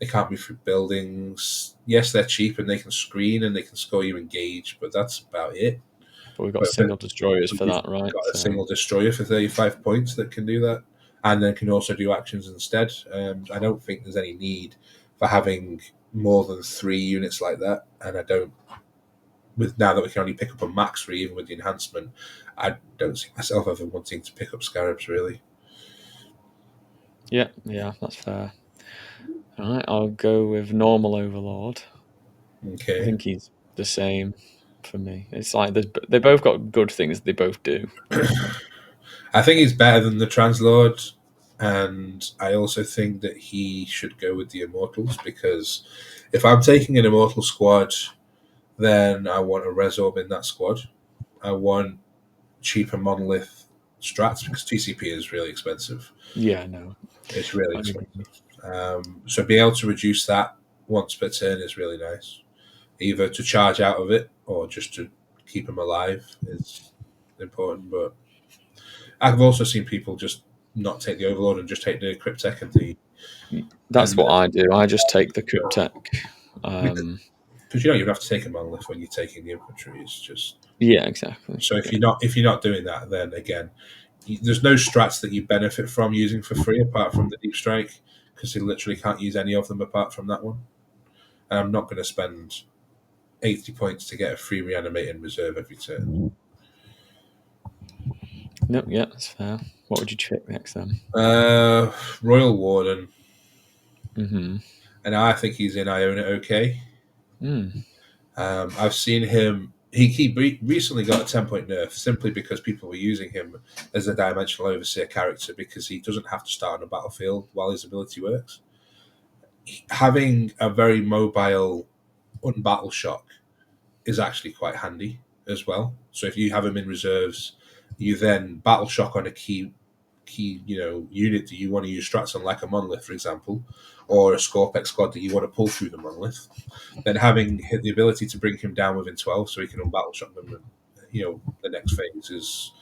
They can't move through buildings. Yes, they're cheap and they can screen and they can score you engage, but that's about it. But we've got But single destroyers for you've that, right? got a So single destroyer for 35 points that can do that, and then can also do actions instead. I don't think there's any need for having more than 3 units like that, and I don't. With now that we can only pick up a max 3, even with the enhancement, I don't see myself ever wanting to pick up scarabs really. yeah, that's fair. All right, I'll go with normal Overlord. I Okay, think he's the same for me. It's like they both got good things they both do. I think he's better than the Translord, and I also think that he should go with the Immortals because if I'm taking an Immortal squad, then I want a Resorb in that squad. I want cheaper monolith strats because TCP is really expensive. Yeah, no, It's really I agree. expensive. So being able to reduce that once per turn is really nice. Either to charge out of it or just to keep them alive is important. But I've also seen people just not take the Overlord and just take the Cryptek That's and what I do. I just take the Cryptek. because Um, you have to take a monolith when you're taking the infantry. It's just yeah, exactly. so Yeah. if you're not doing that, then again, there's no strats that you benefit from using for free apart from the deep strike because you literally can't use any of them apart from that one. And I'm not going to spend 80 points to get a free reanimating reserve every turn. No, yeah, that's fair. What would you check next then? Uh, Royal Warden, Mm-hmm. and I think he's in Iona okay. Mm. I've seen him. Recently got a 10-point nerf simply because people were using him as a dimensional overseer character because he doesn't have to start on a battlefield while his ability works. Having a very mobile unbattle shock is actually quite handy as well. So if you have him in reserves, you then battle shock on a key unit that you want to use strats on, like a monolith, for example, or a Scorpex squad that you want to pull through the monolith. Then having the ability to bring him down within 12, so he can unbattle shock them, and the next phase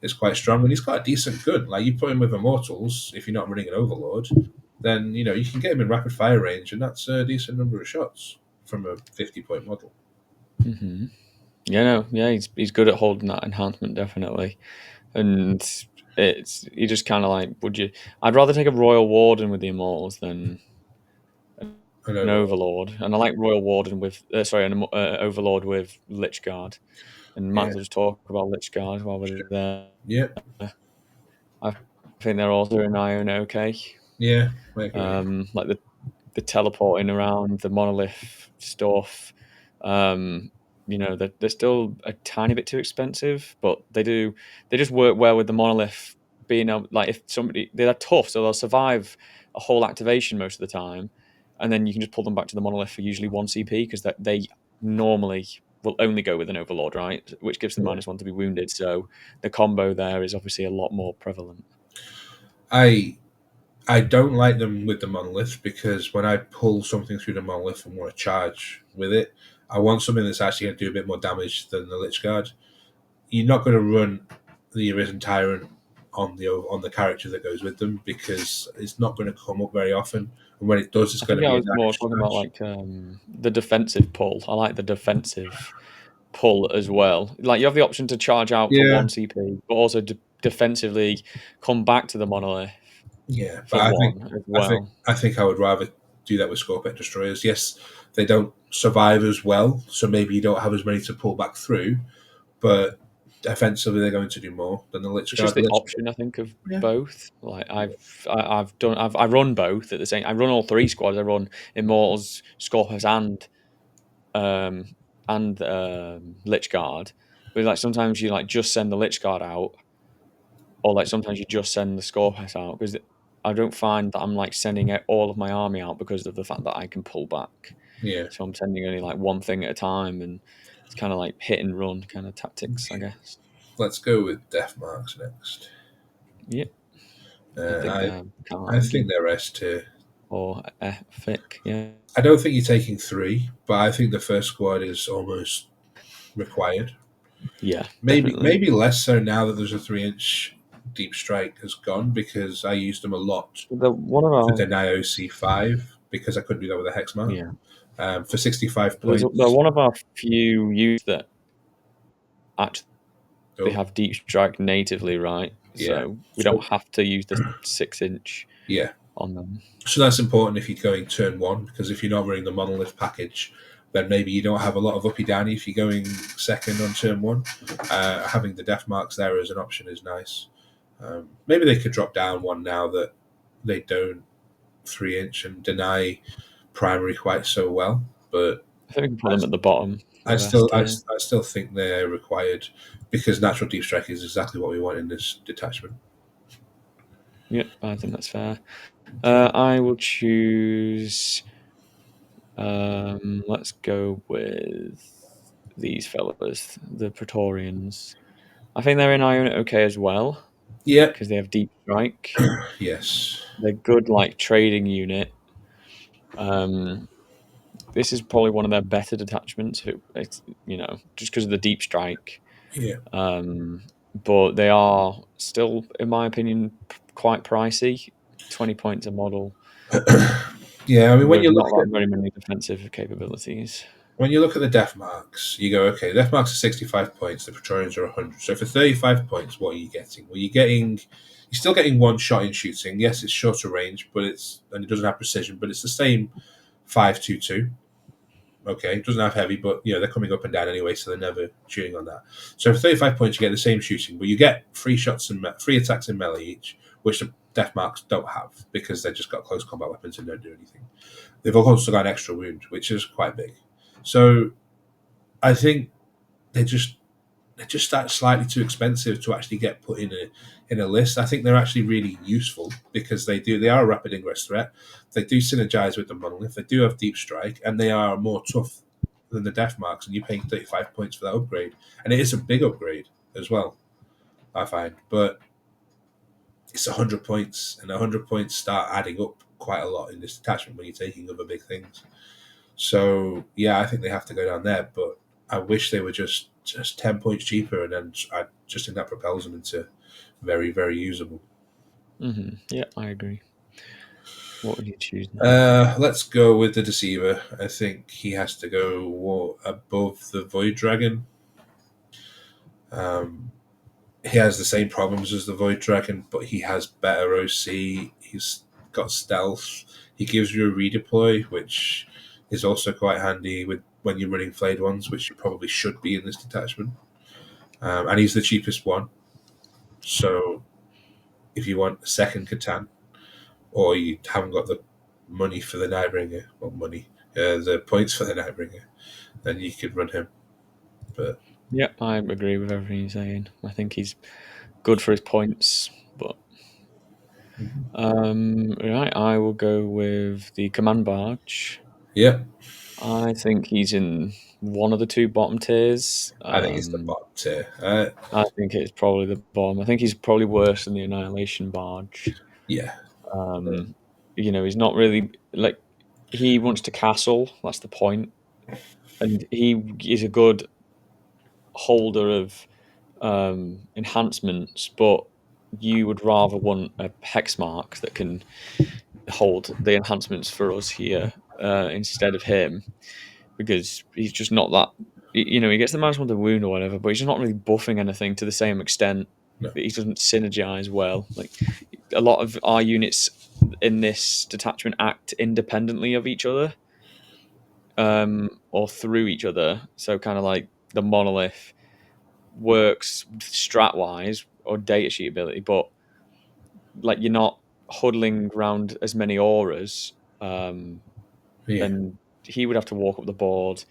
is quite strong. And he's got a decent gun. Like you put him with Immortals, if you're not running an Overlord, then you can get him in rapid fire range, and that's a decent number of shots from a 50-point model. Mm-hmm. Yeah, no, yeah, he's good at holding that enhancement definitely, and it's you just kind of like would you? I'd rather take a Royal Warden with the Immortals than I an know. Overlord, and I like Royal Warden with an Overlord with Lich Guard, and might Yeah, as well just talk about Lich Guard while we're there. yeah, I think they're also in Iron okay. yeah. I agree. Like the teleporting around, the monolith stuff. they're still a tiny bit too expensive, but they just work well with the monolith being able, like if somebody they're tough, so they'll survive a whole activation most of the time, and then you can just pull them back to the monolith for usually one CP because they normally will only go with an overlord, right? Which gives them Yeah. -1 to be wounded. So the combo there is obviously a lot more prevalent. I I don't like them with the monolith because when I pull something through the monolith and want to charge with it, I want something that's actually going to do a bit more damage than the Lich Guard. You're not going to run the Arisen Tyrant on the character that goes with them because it's not going to come up very often, and when it does, it's I going think to I be a was more nice talking about smash. like the defensive pull. I like the defensive pull as well. Like you have the option to charge out for Yeah, one CP, but also defensively come back to the monolith yeah, but for one as I think well. I think I would rather do that with Scorpet Destroyers. Yes, they don't survive as well, so maybe you don't have as many to pull back through, but defensively they're going to do more than the Lich It's just Guard. the option, I think, of Yeah, both. Like I run both at the same. I run all three squads. I run Immortals, Scorpius, um Lich Guard. But like sometimes you like just send the Lich Guard out, or like sometimes you just send the Scorpius out because I don't find that I'm like sending all of my army out because of the fact that I can pull back. yeah. So I'm sending only like one thing at a time, and it's kind of like hit and run kind of tactics, I guess. Let's go with Death Marks next. Yep, I Uh, think I they're can't I think argue they're S tier. or epic. Yeah, I don't think you're taking three, but I think the first squad is almost required. yeah, Maybe definitely. maybe less so now that there's a 3 inch deep strike has gone because I used them a lot The one of for our deny OC5 because I couldn't do that with a hex mark. yeah, For 65 they're points. one of our few use that actually Oh, have deep strike natively, right? yeah. So we So, don't have to use the 6 inch yeah. on them. So that's important if you're going turn one because if you're not running the monolith package, then maybe you don't have a lot of uppy downy if you're going second on turn one. Having the death marks there as an option is nice. Maybe they could drop down one now that they don't 3 inch and deny primary quite so well. But I think we can put I, them at the bottom I of S still I, tier. I still think they're required because natural deep strike is exactly what we want in this detachment. Yep, I think that's fair. Okay. I will choose. Let's go with these fellas, the Praetorians. I think they're in Iona okay as well Yeah. because they have deep strike. Yes. They're good, like trading unit. Um, this is probably one of their better detachments. It's just because of the deep strike. Yeah. But they are still, in my opinion, quite pricey. 20 points a model Yeah. I mean, with not that very many defensive capabilities. when you look at the death marks, you go, okay, death marks are 65 points, the Praetorians are 100. So for 35 points, what are you getting? Well, you're still getting one shot in shooting. Yes, it's shorter range, and it doesn't have precision, but it's the same 5.22. Okay, it doesn't have heavy, but they're coming up and down anyway, so they're never shooting on that. So for 35 points, you get the same shooting, but you get three attacks in melee each, which the death marks don't have because they've just got close combat weapons and don't do anything. They've also got an extra wound, which is quite big. So I think they just that slightly too expensive to actually get put in a list. I think they're actually really useful because they are a rapid ingress threat. They do synergize with the monolith. They do have deep strike, and they are more tough than the death marks. And you're paying 35 points for that upgrade, and it is a big upgrade as well. I find, but it's 100 points, and 100 points start adding up quite a lot in this detachment when you're taking other big things. So yeah, I think they have to go down there, but I wish they were just 10 points cheaper, and then I just think that propels them into very very usable. Yeah, I agree. What would you choose now? Let's go with the Deceiver. I think he has to go above the Void Dragon. Um, he has the same problems as the Void Dragon, but he has better OC. He's got stealth. He gives you a redeploy, which is also quite handy with when you're running flayed ones, which you probably should be in this detachment. And he's the cheapest one. So if you want a second Catan, or you haven't got the money for the Nightbringer, the points for the Nightbringer, then you could run him. But Yep, I agree with everything you're saying. I think he's good for his points, but right, I will go with the command barge. yeah, I think he's in one of the two bottom tiers. I think it's the bottom tier. I think it's probably the bottom. I think he's probably worse than the Annihilation Barge. Yeah, Um, he's not really like he wants to castle. That's the point, and he is a good holder of enhancements, but you would rather want a hex mark that can hold the enhancements for us here instead of him because he's just not that. He gets the -1 to wound or whatever, but he's just not really buffing anything to the same extent. no, He doesn't synergize well. Like a lot of our units in this detachment act independently of each other, or through each other. So kind of like the monolith works strat wise or datasheet ability, but like you're not huddling around as many auras, yeah, and he would have to walk up the board.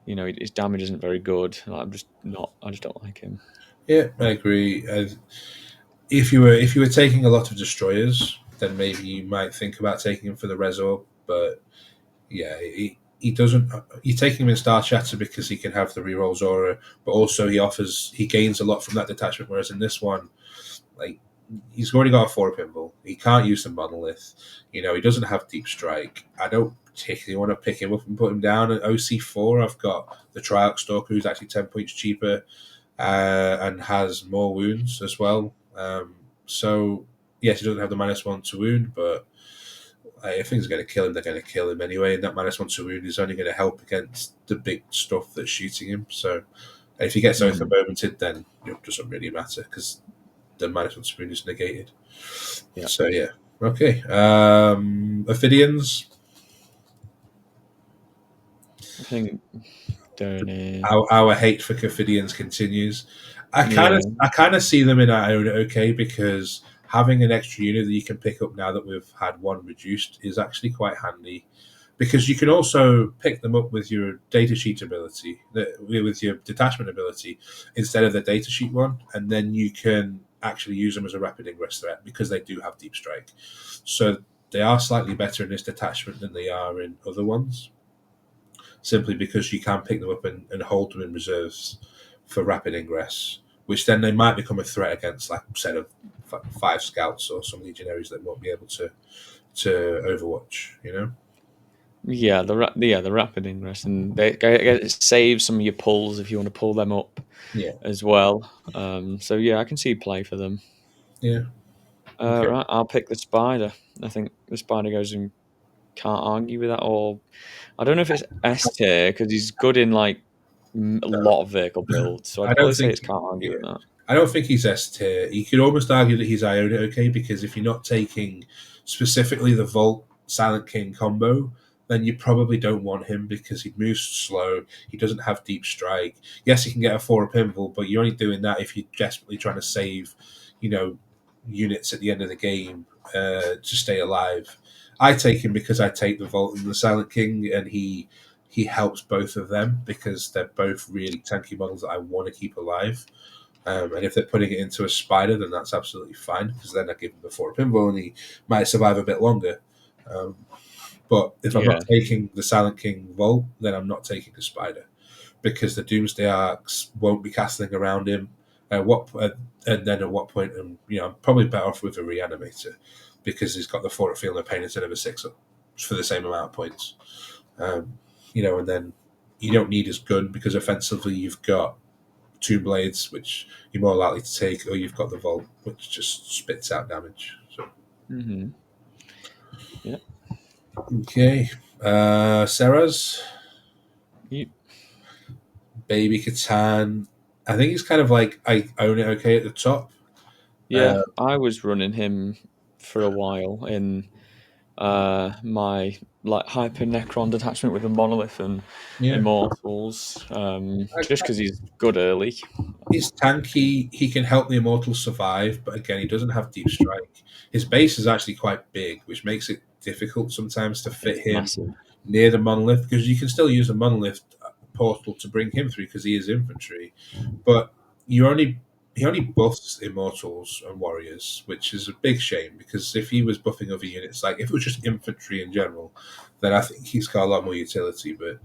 His damage isn't very good. I just don't like him. yeah. I agree. If you were taking a lot of destroyers, then maybe you might think about taking him for the Resor. But yeah, he doesn't. You're taking him in Star Chatter because he can have the rerolls aura, but also he gains a lot from that detachment. Whereas in this one, like he's already got a 4 pinball. He can't use the monolith. He doesn't have deep strike. I don't particularly want to pick him up and put him down at OC4. I've got the Triarch Stalker, who's actually 10 points cheaper and has more wounds as well. So yes, he doesn't have the -1 to wound, but if things are going to kill him, they're going to kill him anyway. And that -1 to wound is only going to help against the big stuff that's shooting him. So if he gets Mm, momented, then it doesn't really matter because the -1 to wound is negated. yeah, So yeah, okay. Ophidians. I think Donny. Our hate for Ophidians continues. Yeah, I kind of see them in our own okay because having an extra unit that you can pick up now that we've had one reduced is actually quite handy because you can also pick them up with your datasheet ability, with your detachment ability instead of the datasheet one, and then you can actually use them as a rapid ingress threat because they do have deep strike. So they are slightly better in this detachment than they are in other ones, simply because you can pick them up and hold them in reserves for rapid ingress, which then they might become a threat against like a set of 5 scouts or some legionaries that won't be able to overwatch. yeah, the rapid ingress, and it saves some of your pulls if you want to pull them up Yeah, as well. So yeah, I can see play for them. yeah, okay. Right, I'll pick the spider. I think the spider goes and can't argue with that. Or I don't know if it's S tier because he's good in like a lot of vehicle builds. So I I'd don't probably say think. it's can't argue Yeah, with that. I don't think he's S tier. You could almost argue that he's Iona okay because if you're not taking specifically the Volt Silent King combo, then you probably don't want him because he moves slow. He doesn't have deep strike. Yes, he can get a 4 pinball, but you're only doing that if you're desperately trying to save, you know, units at the end of the game to stay alive. I take him because I take the Volt and the Silent King, and he helps both of them because they're both really tanky models that I want to keep alive. And if they're putting it into a spider, then that's absolutely fine because then I give him the 4 pinball and he might survive a bit longer. Um, but if I'm not Yeah, taking the Silent King Volt, then I'm not taking the spider because the Doomsday Arcs won't be castling around him. And then at what point? I'm probably better off with a reanimator because he's got the 4 feel no pain instead of a 6 for the same amount of points. And then you don't need his gun because offensively you've got 2 blades, which you're more likely to take, or you've got the Volt, which just spits out damage. So hmm yeah. okay, Serraz, You, Baby Catan. I think he's kind of like I own it okay at the top. yeah, Uh, I was running him for a while in my like hyper Necron detachment with the monolith and yeah, immortals. Just because he's good early. he's tanky. He can help the Immortals survive, but again, he doesn't have deep strike. His base is actually quite big, which makes it difficult sometimes to fit It's him massive. near the monolith because you can still use the monolith portal to bring him through because he is infantry. But you only he only buffs immortals and warriors, which is a big shame because if he was buffing other units, like if it was just infantry in general, then I think he's got a lot more utility. But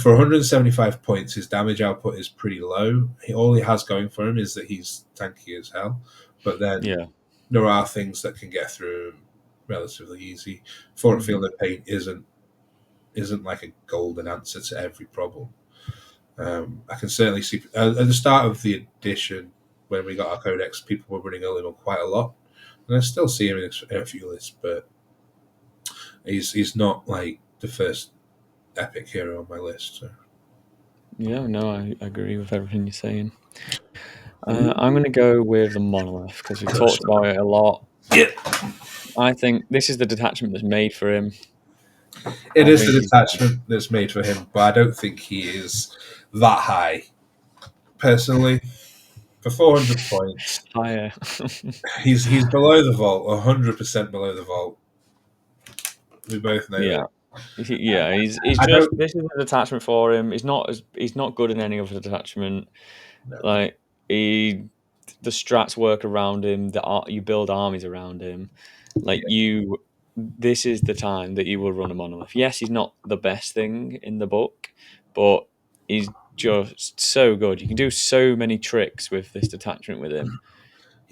for 175 points, his damage output is pretty low. All he has going for him is that he's tanky as hell. But then Yeah. there are things that can get through him relatively easy. Fort Field Mhm. of Pain isn't like a golden answer to every problem. I can certainly see at the start of the edition when we got our codex, people were running Illimal quite a lot, and I still see him in a few lists, but he's not like the first epic hero on my list. So. Yeah, no, I agree with everything you're saying. I'm going to go with the monolith because we've talked about it a lot. Yeah, I think this is the detachment that's made for him. it I is think the he's detachment that's made for him, but I don't think he is that high. Personally, for 400 points, higher. he's below the vault, 100% below the vault. We both know Yeah, that. yeah. He's I just don't. this is a detachment for him. He's not good in any other detachment. No. Like he, the strats work around him. You build armies around him. Like Yeah. you, this is the time that you will run a monolith. Yes, he's not the best thing in the book, but he's just so good. You can do so many tricks with this detachment with him,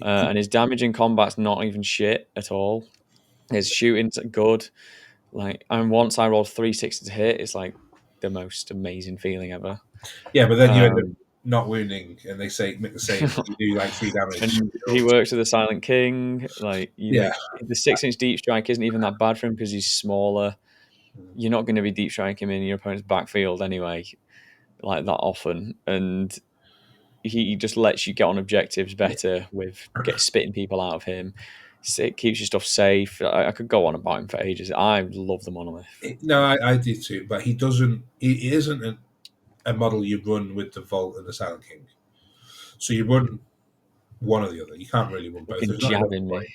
and his damage in combat's not even shit at all. His shooting's good. Like, and once I roll 360 to hit, it's like the most amazing feeling ever. Yeah, but then you end up Um, not wounding, and they say make the save. You do like 3 damage. and he works with the Silent King. Like, Yeah. the 6-inch deep strike isn't even that bad for him because he's smaller. You're not going to be deep striking him in your opponent's backfield anyway, like that often. And he just lets you get on objectives Yeah. better with spitting people out of him. It keeps your stuff safe. I could go on about him for ages. I love the monolith. No, I do too, but he doesn't. He isn't a model you run with the Vault and the Silent King. So you run one or the other. You can't really run both. Fucking There's not enough jabbing me. point.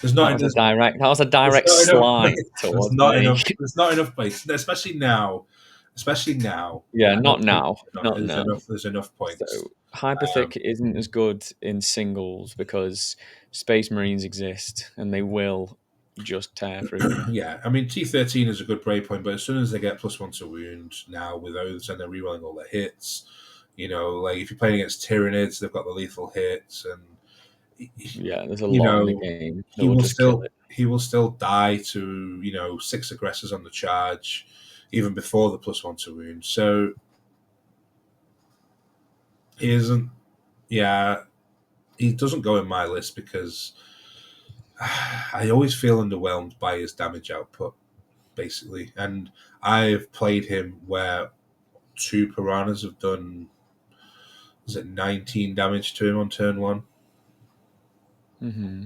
There's not. That was a There's direct not enough. slide There's towards not me. enough. There's not enough place, especially now. Especially now, Yeah, I not don't think now. Not there's now. enough. There's enough So points. Hyperthick isn't as good in singles because Space Marines exist and they will just tear through you. Yeah, I mean T13 is a good break point, but as soon as they get +1 to wound now with oaths and they're rerolling all their hits, like if you're playing against Tyranids, they've got the lethal hits, and Yeah, there's a you lot in the know game that he will will just kill still it. he will still die to 6 aggressors on the charge, even before the +1 to wound. So he isn't. Yeah, he doesn't go in my list because I always feel underwhelmed by his damage output, basically. And I've played him where 2 piranhas have done, was it 19 damage to him on turn 1? Hmm.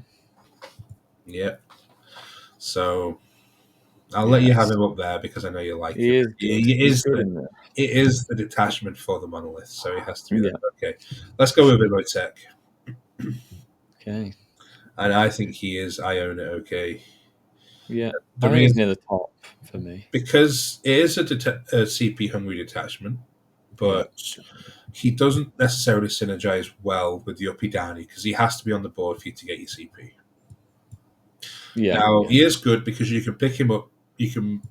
Yeah. So I'll let you have Yes, him up there because I know you like him. he is good. He He's is good in there. it is the detachment for the monolith, so he has to be there. Yeah. Okay, let's go with Imhotep. Okay. And I think he is Iona okay. Yeah. The I think he's reason near the top for me. because it is a CP hungry detachment, Yeah. but he doesn't necessarily synergize well with the uppy downy because he has to be on the board for you to get your CP. Yeah. Now Yeah. he is good because you can pick him up, you can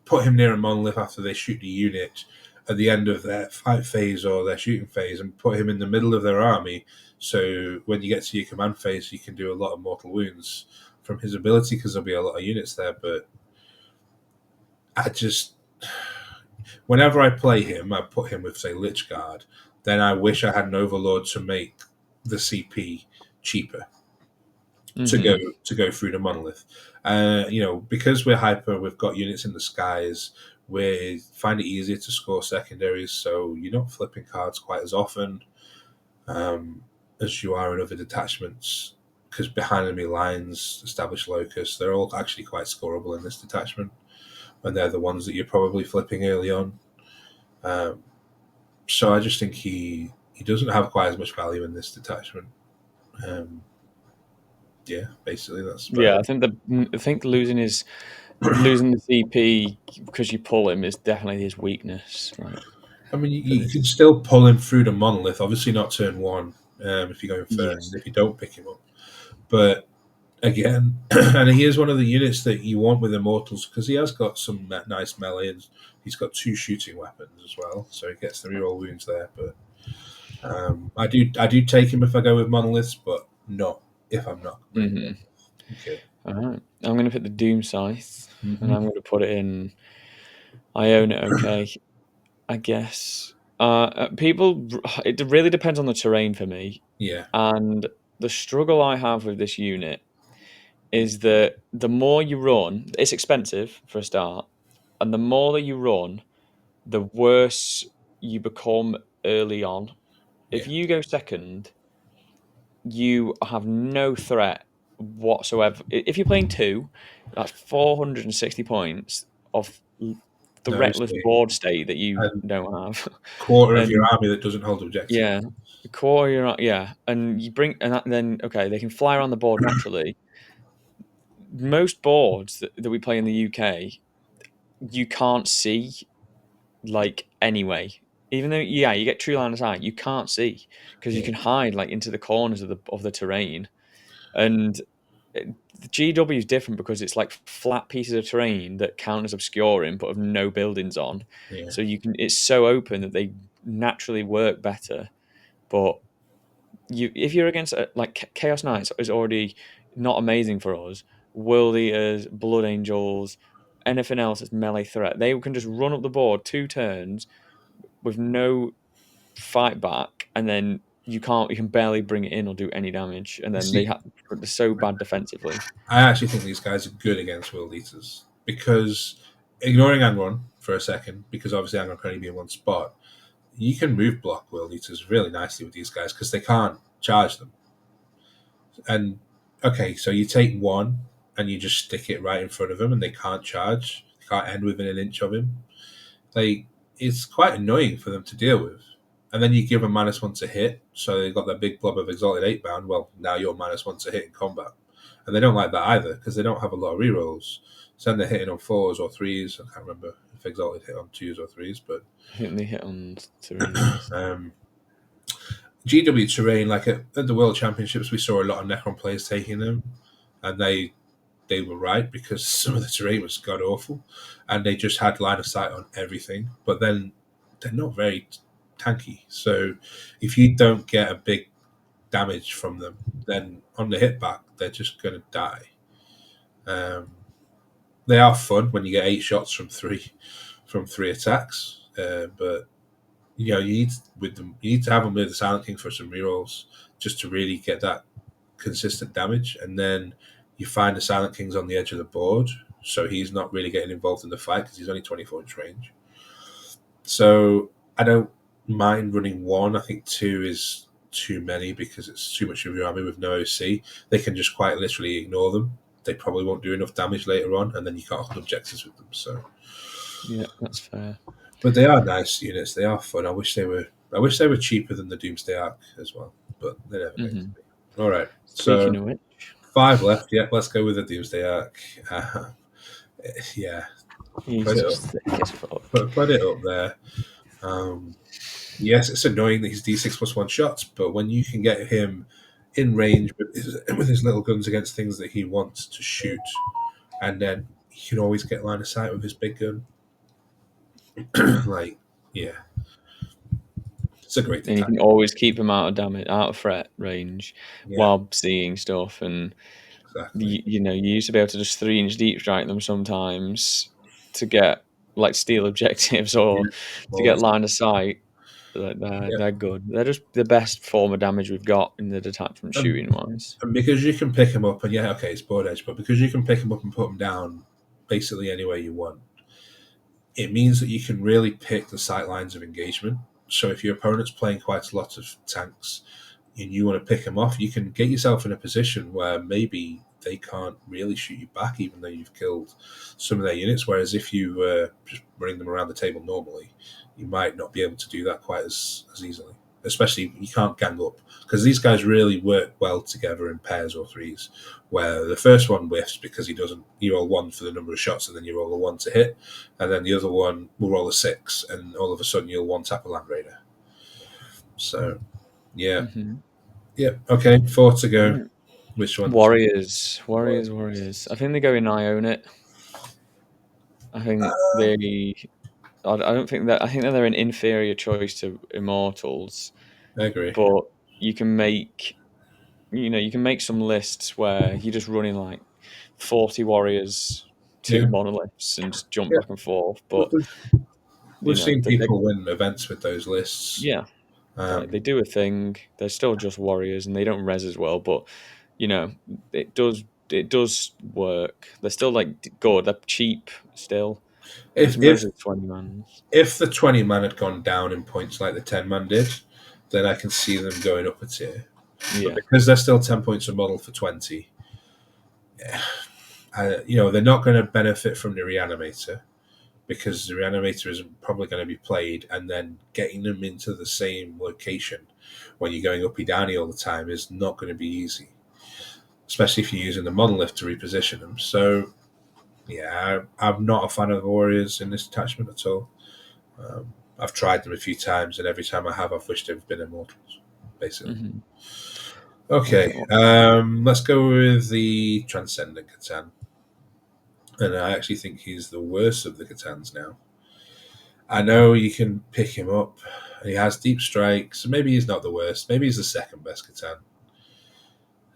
put him near a monolith after they shoot the unit at the end of their fight phase or their shooting phase, and put him in the middle of their army. So when you get to your command phase, you can do a lot of mortal wounds from his ability because there'll be a lot of units there. But I just whenever I play him, I put him with say Lich Guard. Then I wish I had an Overlord to make the CP cheaper to go Hmm. to go through the monolith. Because we're hyper, we've got units in the skies. We find it easier to score secondaries, so you're not flipping cards quite as often as you are in other detachments. Because behind enemy lines, established locus, they're all actually quite scoreable in this detachment, and they're the ones that you're probably flipping early on. So I just think he doesn't have quite as much value in this detachment. Um, yeah, basically that's about Yeah. it. I think losing his losing the CP because you pull him is definitely his weakness. Like I mean, for you can this, still pull him through the monolith. Obviously, not turn one if you're going yeah. first. If you don't pick him up, but again, and he is one of the units that you want with immortals because he has got some nice melee and he's got 2 shooting weapons as well, so he gets the reroll wounds there. But I do take him if I go with monoliths, but not if I'm not bringing Hmm. him. Okay. All right, I'm going to pick the Doom Scythe, and Mm-hmm. I'm going to put it in. I own it. Okay, I guess. People, it really depends on the terrain for me, Yeah. and the struggle I have with this unit is that the more you run, it's expensive for a start, and the more that you run, the worse you become early on. If Yeah. you go second, you have no threat whatsoever. If you're playing two, that's 460 points of the No, reckless see, board state that you and don't have. quarter of your And army that doesn't hold objectives. yeah, the core, you're not, yeah. And you bring, and then, okay, they can fly around the board naturally. Most boards that we play in the UK, you can't see like anyway. Even though, yeah, you get true line of sight, you can't see because you Yeah. can hide like into the corners of the terrain. And the GW is different because it's like flat pieces of terrain that count as obscuring, but have no buildings on. Yeah. So you can, it's so open that they naturally work better. But if you're against like Chaos Knights is already not amazing for us. World Eaters, Blood Angels, anything else that's melee threat, they can just run up the board 2 turns with no fight back, and then you can barely bring it in or do any damage, and You then see, they're so bad defensively. I actually think these guys are good against World Eaters because ignoring Angron for a second, because obviously Angron can only be in one spot, you can move block World Eaters really nicely with these guys because they can't charge them. And okay, so you take one and you just stick it right in front of them, and they can't charge. They can't end within an inch of him. Like it's quite annoying for them to deal with. And then you give them -1 to hit, so they've got that big blob of Exalted 8 bound. Well, now you're -1 to hit in combat. And they don't like that either because they don't have a lot of rerolls. So then they're hitting on 4s or 3s. I can't remember if Exalted hit on 2s or 3s, but I think they hit on threes. um, GW terrain, like at the World Championships, we saw a lot of Necron players taking them, and they were right because some of the terrain was god awful, and they just had line of sight on everything. But then they're not very tanky, so if you don't get a big damage from them, then on the hit back they're just gonna die. Um, they are fun when you get 8 shots from three attacks, but you need with them. You need to have them with the Silent King for some rerolls just to really get that consistent damage, and then you find the Silent King's on the edge of the board, so he's not really getting involved in the fight because he's only 24-inch range. So I don't mind running one. I think 2 is too many because it's too much of your army with no OC. They can just quite literally ignore them. They probably won't do enough damage later on, and then you can't hold objectives with them. So, Yeah, that's fair. but they are nice units. They are fun. I wish they were. I wish they were cheaper than the Doomsday Arc as well, but they're never going to Hmm. be. All right. Speaking So of which, 5 left. Yeah, let's go with the Doomsday Arc. Yeah, he's put it up. just thick as fuck. Put it up there. Um, yes, it's annoying that he's D6+1 shots, but when you can get him in range with his little guns against things that he wants to shoot, and then he can always get line of sight with his big gun. Like, yeah, it's a great And you attack. can always keep him out of damage, out of threat range, Yeah, while seeing stuff. And exactly. you used to be able to just 3-inch deep strike them sometimes to get like steal objectives or Yeah, to get always. line of sight. Like Yeah. they're good. They're just the best form of damage we've got in the detachment Um, shooting wise. and because you can pick him up, and yeah, okay, it's board edge, but because you can pick him up and put him down basically anywhere you want, it means that you can really pick the sight lines of engagement. So if your opponent's playing quite a lot of tanks and you want to pick them off, you can get yourself in a position where maybe they can't really shoot you back, even though you've killed some of their units. Whereas if you were just running them around the table normally, you might not be able to do that quite as easily. especially you can't gang up because these guys really work well together in pairs or threes. Where the first one whiffs because he doesn't. You roll one for the number of shots, and then you roll a one to hit, and then the other one will roll a six, and all of a sudden you'll one tap a land raider. So yeah, Mm-hmm. yeah, okay, four to go. Right. Which ones? Warriors. I think they go in I own it. I think they. I don't think that. I think that they're an inferior choice to Immortals, I agree. but you can make. You can make some lists where you're just running like 40 warriors, two Yeah, monoliths, and just jump yeah. back and forth. We've, But we've seen they people win events with those lists. yeah, like they Um, do a thing. They're still just warriors, and they don't res as well. But you know, it does work. They're still like good. They're cheap still. if It's if mostly 20 mans. if the 20 man had gone down in points like the 10 man did, then I can see them going up a tier. But Yeah. because they're still 10 points a model for 20, they're not going to benefit from the reanimator because the reanimator isn't probably going to be played, and then getting them into the same location when you're going uppy downy all the time is not going to be easy, especially if you're using the monolith to reposition them. So, yeah, I'm not a fan of the warriors in this attachment at all. I've tried them a few times, and every time I have, I've wished they've been immortals, basically. Hmm. Okay, let's go with the Transcendent Catan. And I actually think he's the worst of the Catans now. I know you can pick him up, and he has deep strikes. So maybe he's not the worst. Maybe he's the second best Catan.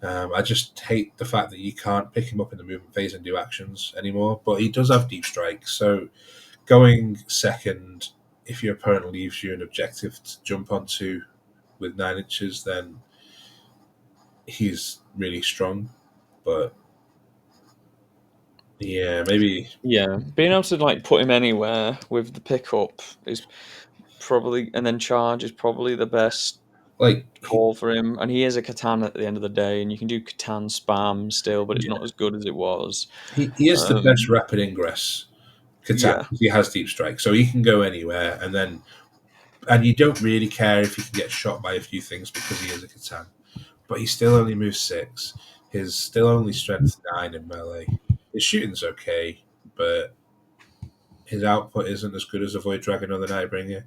I just hate the fact that you can't pick him up in the movement phase and do actions anymore. But he does have deep strikes, so going second, if your opponent leaves you an objective to jump onto with 9 inches, then he's really strong. But yeah, maybe Yeah, being able to like put him anywhere with the pickup is probably, and then charge is probably the best like call for him. And he is a Catan at the end of the day, and you can do Catan spam still, but it's not yeah, as good as it was. he is the best Um, rapid ingress Catan. yeah. He has deep strike, so he can go anywhere, and you don't really care if he can get shot by a few things because he is a Catan. But he still only moves 6. His still only strength 9 in melee. His shooting's okay, but his output isn't as good as a Void Dragon or the Nightbringer.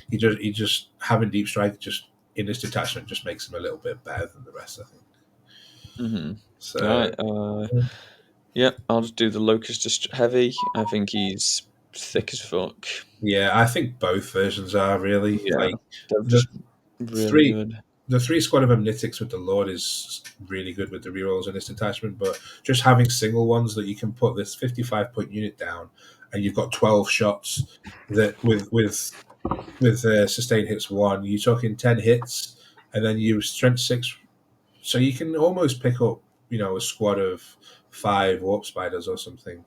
He just having deep strike just in his detachment just makes him a little bit better than the rest, I think. Hmm. All So right. Yeah, I'll just do the Locust just heavy. I think he's thick as fuck. yeah, I think both versions are really Yeah, like they're the just really three good. the three squad of Omnitics with the Lord is really good with the rerolls in this detachment, but just having single ones that you can put this 55-point unit down, and you've got 12 shots that with sustained hits 1, you're talking 10 hits, and then you strength 6, so you can almost pick up a squad of 5 warp spiders or something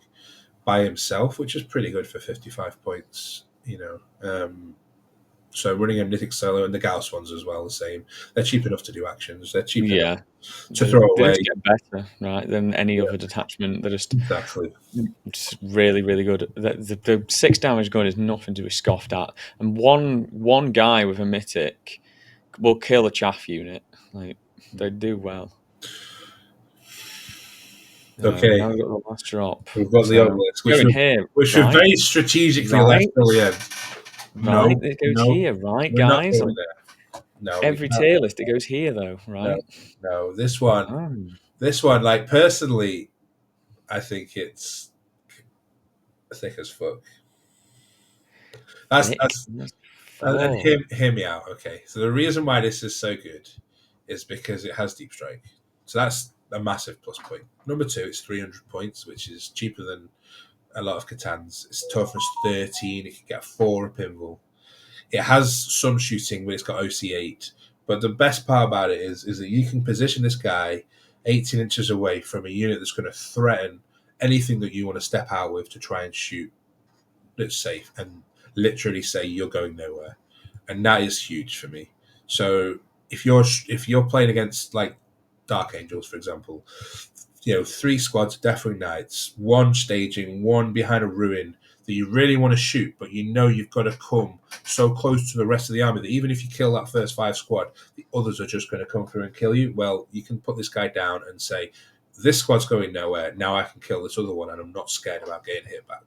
by himself, which is pretty good for 55 points. So running a Mythic Solo and the Gauss ones as well, the same. They're cheap enough to do actions. They're cheap enough Yeah, to they throw they away. just get better, right, than any Yeah, other detachment. They're exactly. just really, really good. The 6 damage gun is nothing to be scoffed at, and one guy with a mythic will kill a chaff unit. Like they do well. Okay, Now we've got the last drop, we've got the so obelisk, going here, which we've right, very strategically left right, till the end. right. No, It goes no, here, right, we're not guys. going there. No, we Every can't. tier list it goes here, though, No, right? no. Oh, This one, like personally, I think it's thick as fuck. That's thick. that's That's and fuck. hear me out. Okay, so the reason why this is so good is because it has deep strike. So that's a massive plus point. Number two, it's 300 points, which is cheaper than a lot of Catans. It's toughness 13. It can get 4 a pinball. It has some shooting, but it's got OC8. But the best part about it is that you can position this guy 18 inches away from a unit that's going to threaten anything that you want to step out with to try and shoot that's safe and literally say you're going nowhere. And that is huge for me. So if you're playing against like Dark Angels, for example, 3 squads, Deathwing Knights, 1 staging, 1 behind a ruin, that you really want to shoot, but you know you've got to come so close to the rest of the army that even if you kill that first 5 squad, the others are just going to come through and kill you. Well, you can put this guy down and say, this squad's going nowhere. Now I can kill this other one, and I'm not scared about getting hit back.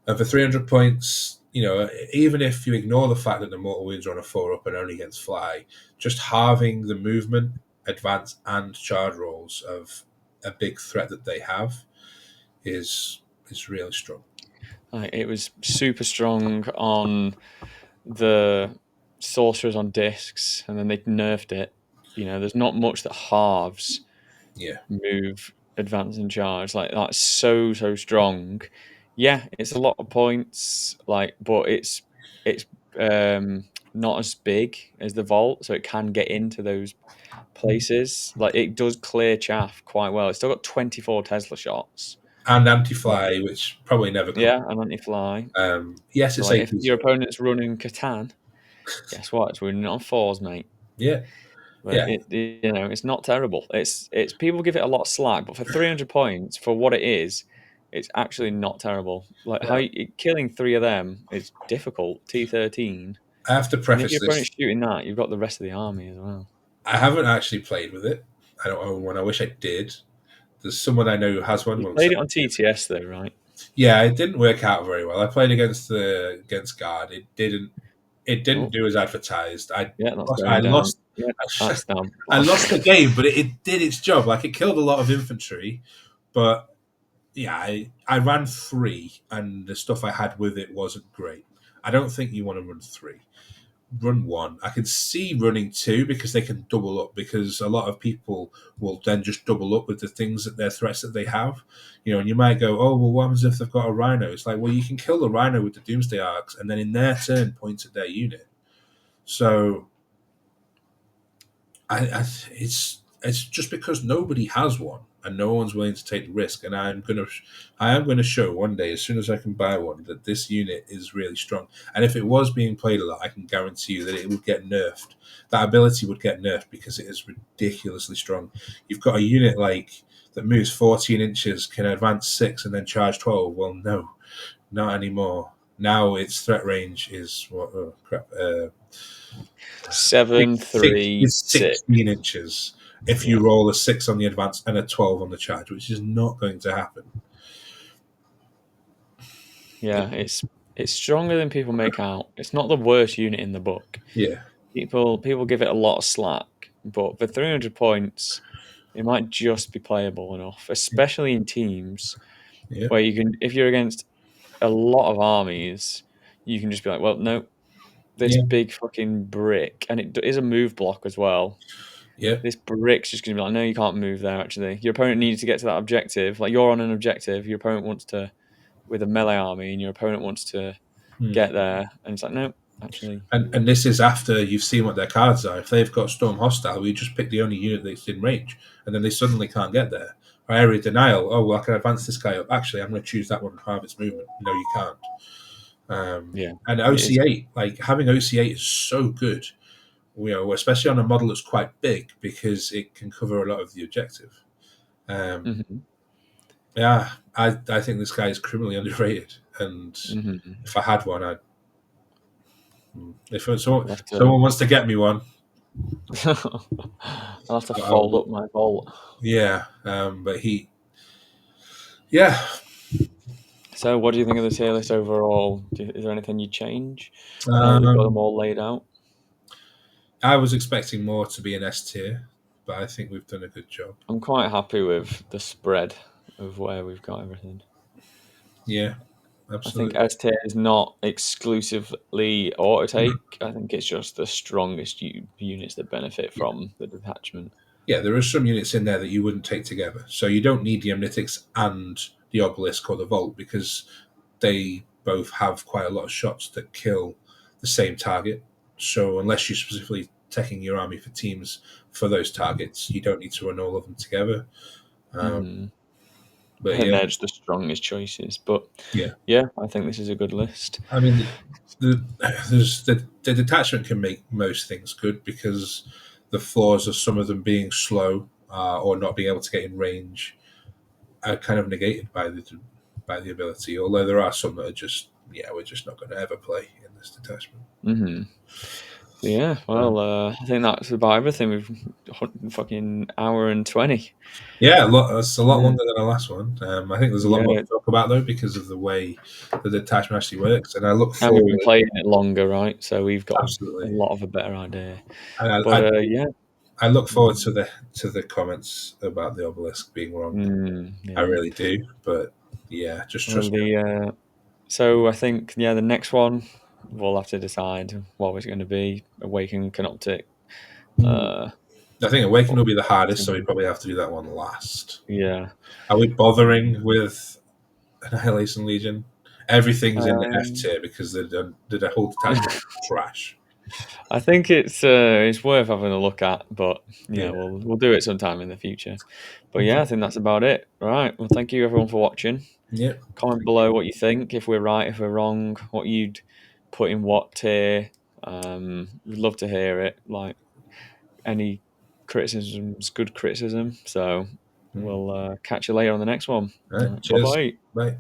And for 300 points, even if you ignore the fact that the mortal wounds are on a 4-up and only against fly, just halving the movement, advance, and charge rolls of a big threat that they have is really strong. It was super strong on the sorcerers on discs, and then they nerfed it. There's not much that halves Yeah. move, advance, and charge. Like, that's so strong. Yeah, it's a lot of points. But it's not as big as the vault, so it can get into those places. Like, it does clear chaff quite well. It's still got 24 Tesla shots. And anti-fly, which probably never comes. Yeah, and anti-fly. Yes, So, it's like, if 80s. your opponent's running Catan, guess what? It's running on 4s, mate. Yeah. But Yeah. it's not terrible. It's people give it a lot of slack, but for 300 points for what it is, it's actually not terrible. Like, killing 3 of them is difficult. T13, I have to and if preface your this. opponent's shooting that, you've got the rest of the army as well. I haven't actually played with it. I don't own one. I wish I did. There's someone I know who has one. You played it on TTS though, right? Yeah, it didn't work out very well. I played against Guard. It didn't Oh, do as advertised. yeah, that's I going down. lost Yeah, that's down. I lost the game, but it did its job. Like, it killed a lot of infantry, but yeah, I ran 3, and the stuff I had with it wasn't great. I don't think you want to run 3. Run 1. I can see running 2 because they can double up, because a lot of people will then just double up with the things that their threats that they have. And you might go, oh, well, what happens if they've got a rhino? It's like, well, you can kill the rhino with the Doomsday Arcs, and then in their turn point at their unit. So it's just because nobody has one and no one's willing to take the risk. And I am gonna show one day, as soon as I can buy one, that this unit is really strong. And if it was being played a lot, I can guarantee you that it would get nerfed. That ability would get nerfed because it is ridiculously strong. You've got a unit that moves 14 inches, can advance 6, and then charge 12. Well, no, not anymore. Now its threat range is what? Oh, crap. 7, 3, Is 6. 16 inches if Yeah, you roll a 6 on the advance and a 12 on the charge, which is not going to happen. yeah. It's stronger than people make out. It's not the worst unit in the book. Yeah. People give it a lot of slack, but for 300 points, it might just be playable enough, especially in teams Yeah. where you can, if you're against a lot of armies, you can just be like, well, no, this Yeah. big fucking brick, and it is a move block as well. Yeah. This brick's just going to be like, no, you can't move there, actually. Your opponent needs to get to that objective. Like, you're on an objective, your opponent wants to, with a melee army, and your opponent wants to get there, and it's like, no, actually. And this is after you've seen what their cards are. If they've got Storm Hostile, we just pick the only unit that's in range, and then they suddenly can't get there. Or Area Denial. Oh, well, I can advance this guy up. Actually, I'm going to choose that one and halve its movement. No, you can't. Yeah. And OC8, like, having OC8 is so good, especially on a model that's quite big, because it can cover a lot of the objective. Yeah, I think this guy is criminally underrated, and if I had one, if someone wants to get me one, I'll have to fold up my vault. Yeah, yeah. So, what do you think of the tier list overall? Is there anything you change now that we've got them all laid out? I was expecting more to be an S tier, but I think we've done a good job. I'm quite happy with the spread of where we've got everything. Yeah, absolutely. I think S tier is not exclusively auto take. I think it's just the strongest units that benefit from the detachment. Yeah, there are some units in there that you wouldn't take together. So you don't need the Omnitics and the Obelisk or the Vault, because they both have quite a lot of shots that kill the same target. So unless you're specifically taking your army for teams for those targets, you don't need to run all of them together. But And they're just the strongest choices. But yeah, I think this is a good list. I mean, the detachment can make most things good, because the flaws of some of them being slow or not being able to get in range are kind of negated by by the ability. Although there are some that are just we're just not going to ever play in this detachment. Mm-hmm. So yeah, well, I think that's about everything. We've fucking hour and 20. Yeah, that's a lot Yeah, longer than the last one. I think there's a lot more yeah. to talk about though because of the way the detachment actually works, and I look And we've been forward. playing it longer, right? So we've got a Absolutely, lot of a better idea. and But yeah, I look forward to the comments about the obelisk being wrong. I yeah. really do, but yeah, just Well, trust me. so I think the next one we'll have to decide what it's going to be. Awaken Canoptic. Uh, I think Awaken what will be the it's hardest, going so to we be. probably have to do that one last. Yeah. Are we bothering with Annihilation Legion? Everything's in the F Um, tier because the whole detachment trash. I think it's worth having a look at, but Yeah, yeah, we'll do it sometime in the future. But yeah, I think that's about it. Right. Well, thank you everyone for watching. yeah. Comment below what you think, if we're right, if we're wrong, what you'd put in what tier. We'd love to hear it. Like any criticism's good criticism. So Mm. we'll catch you later on the next one. All right, Bye cheers. bye. Bye.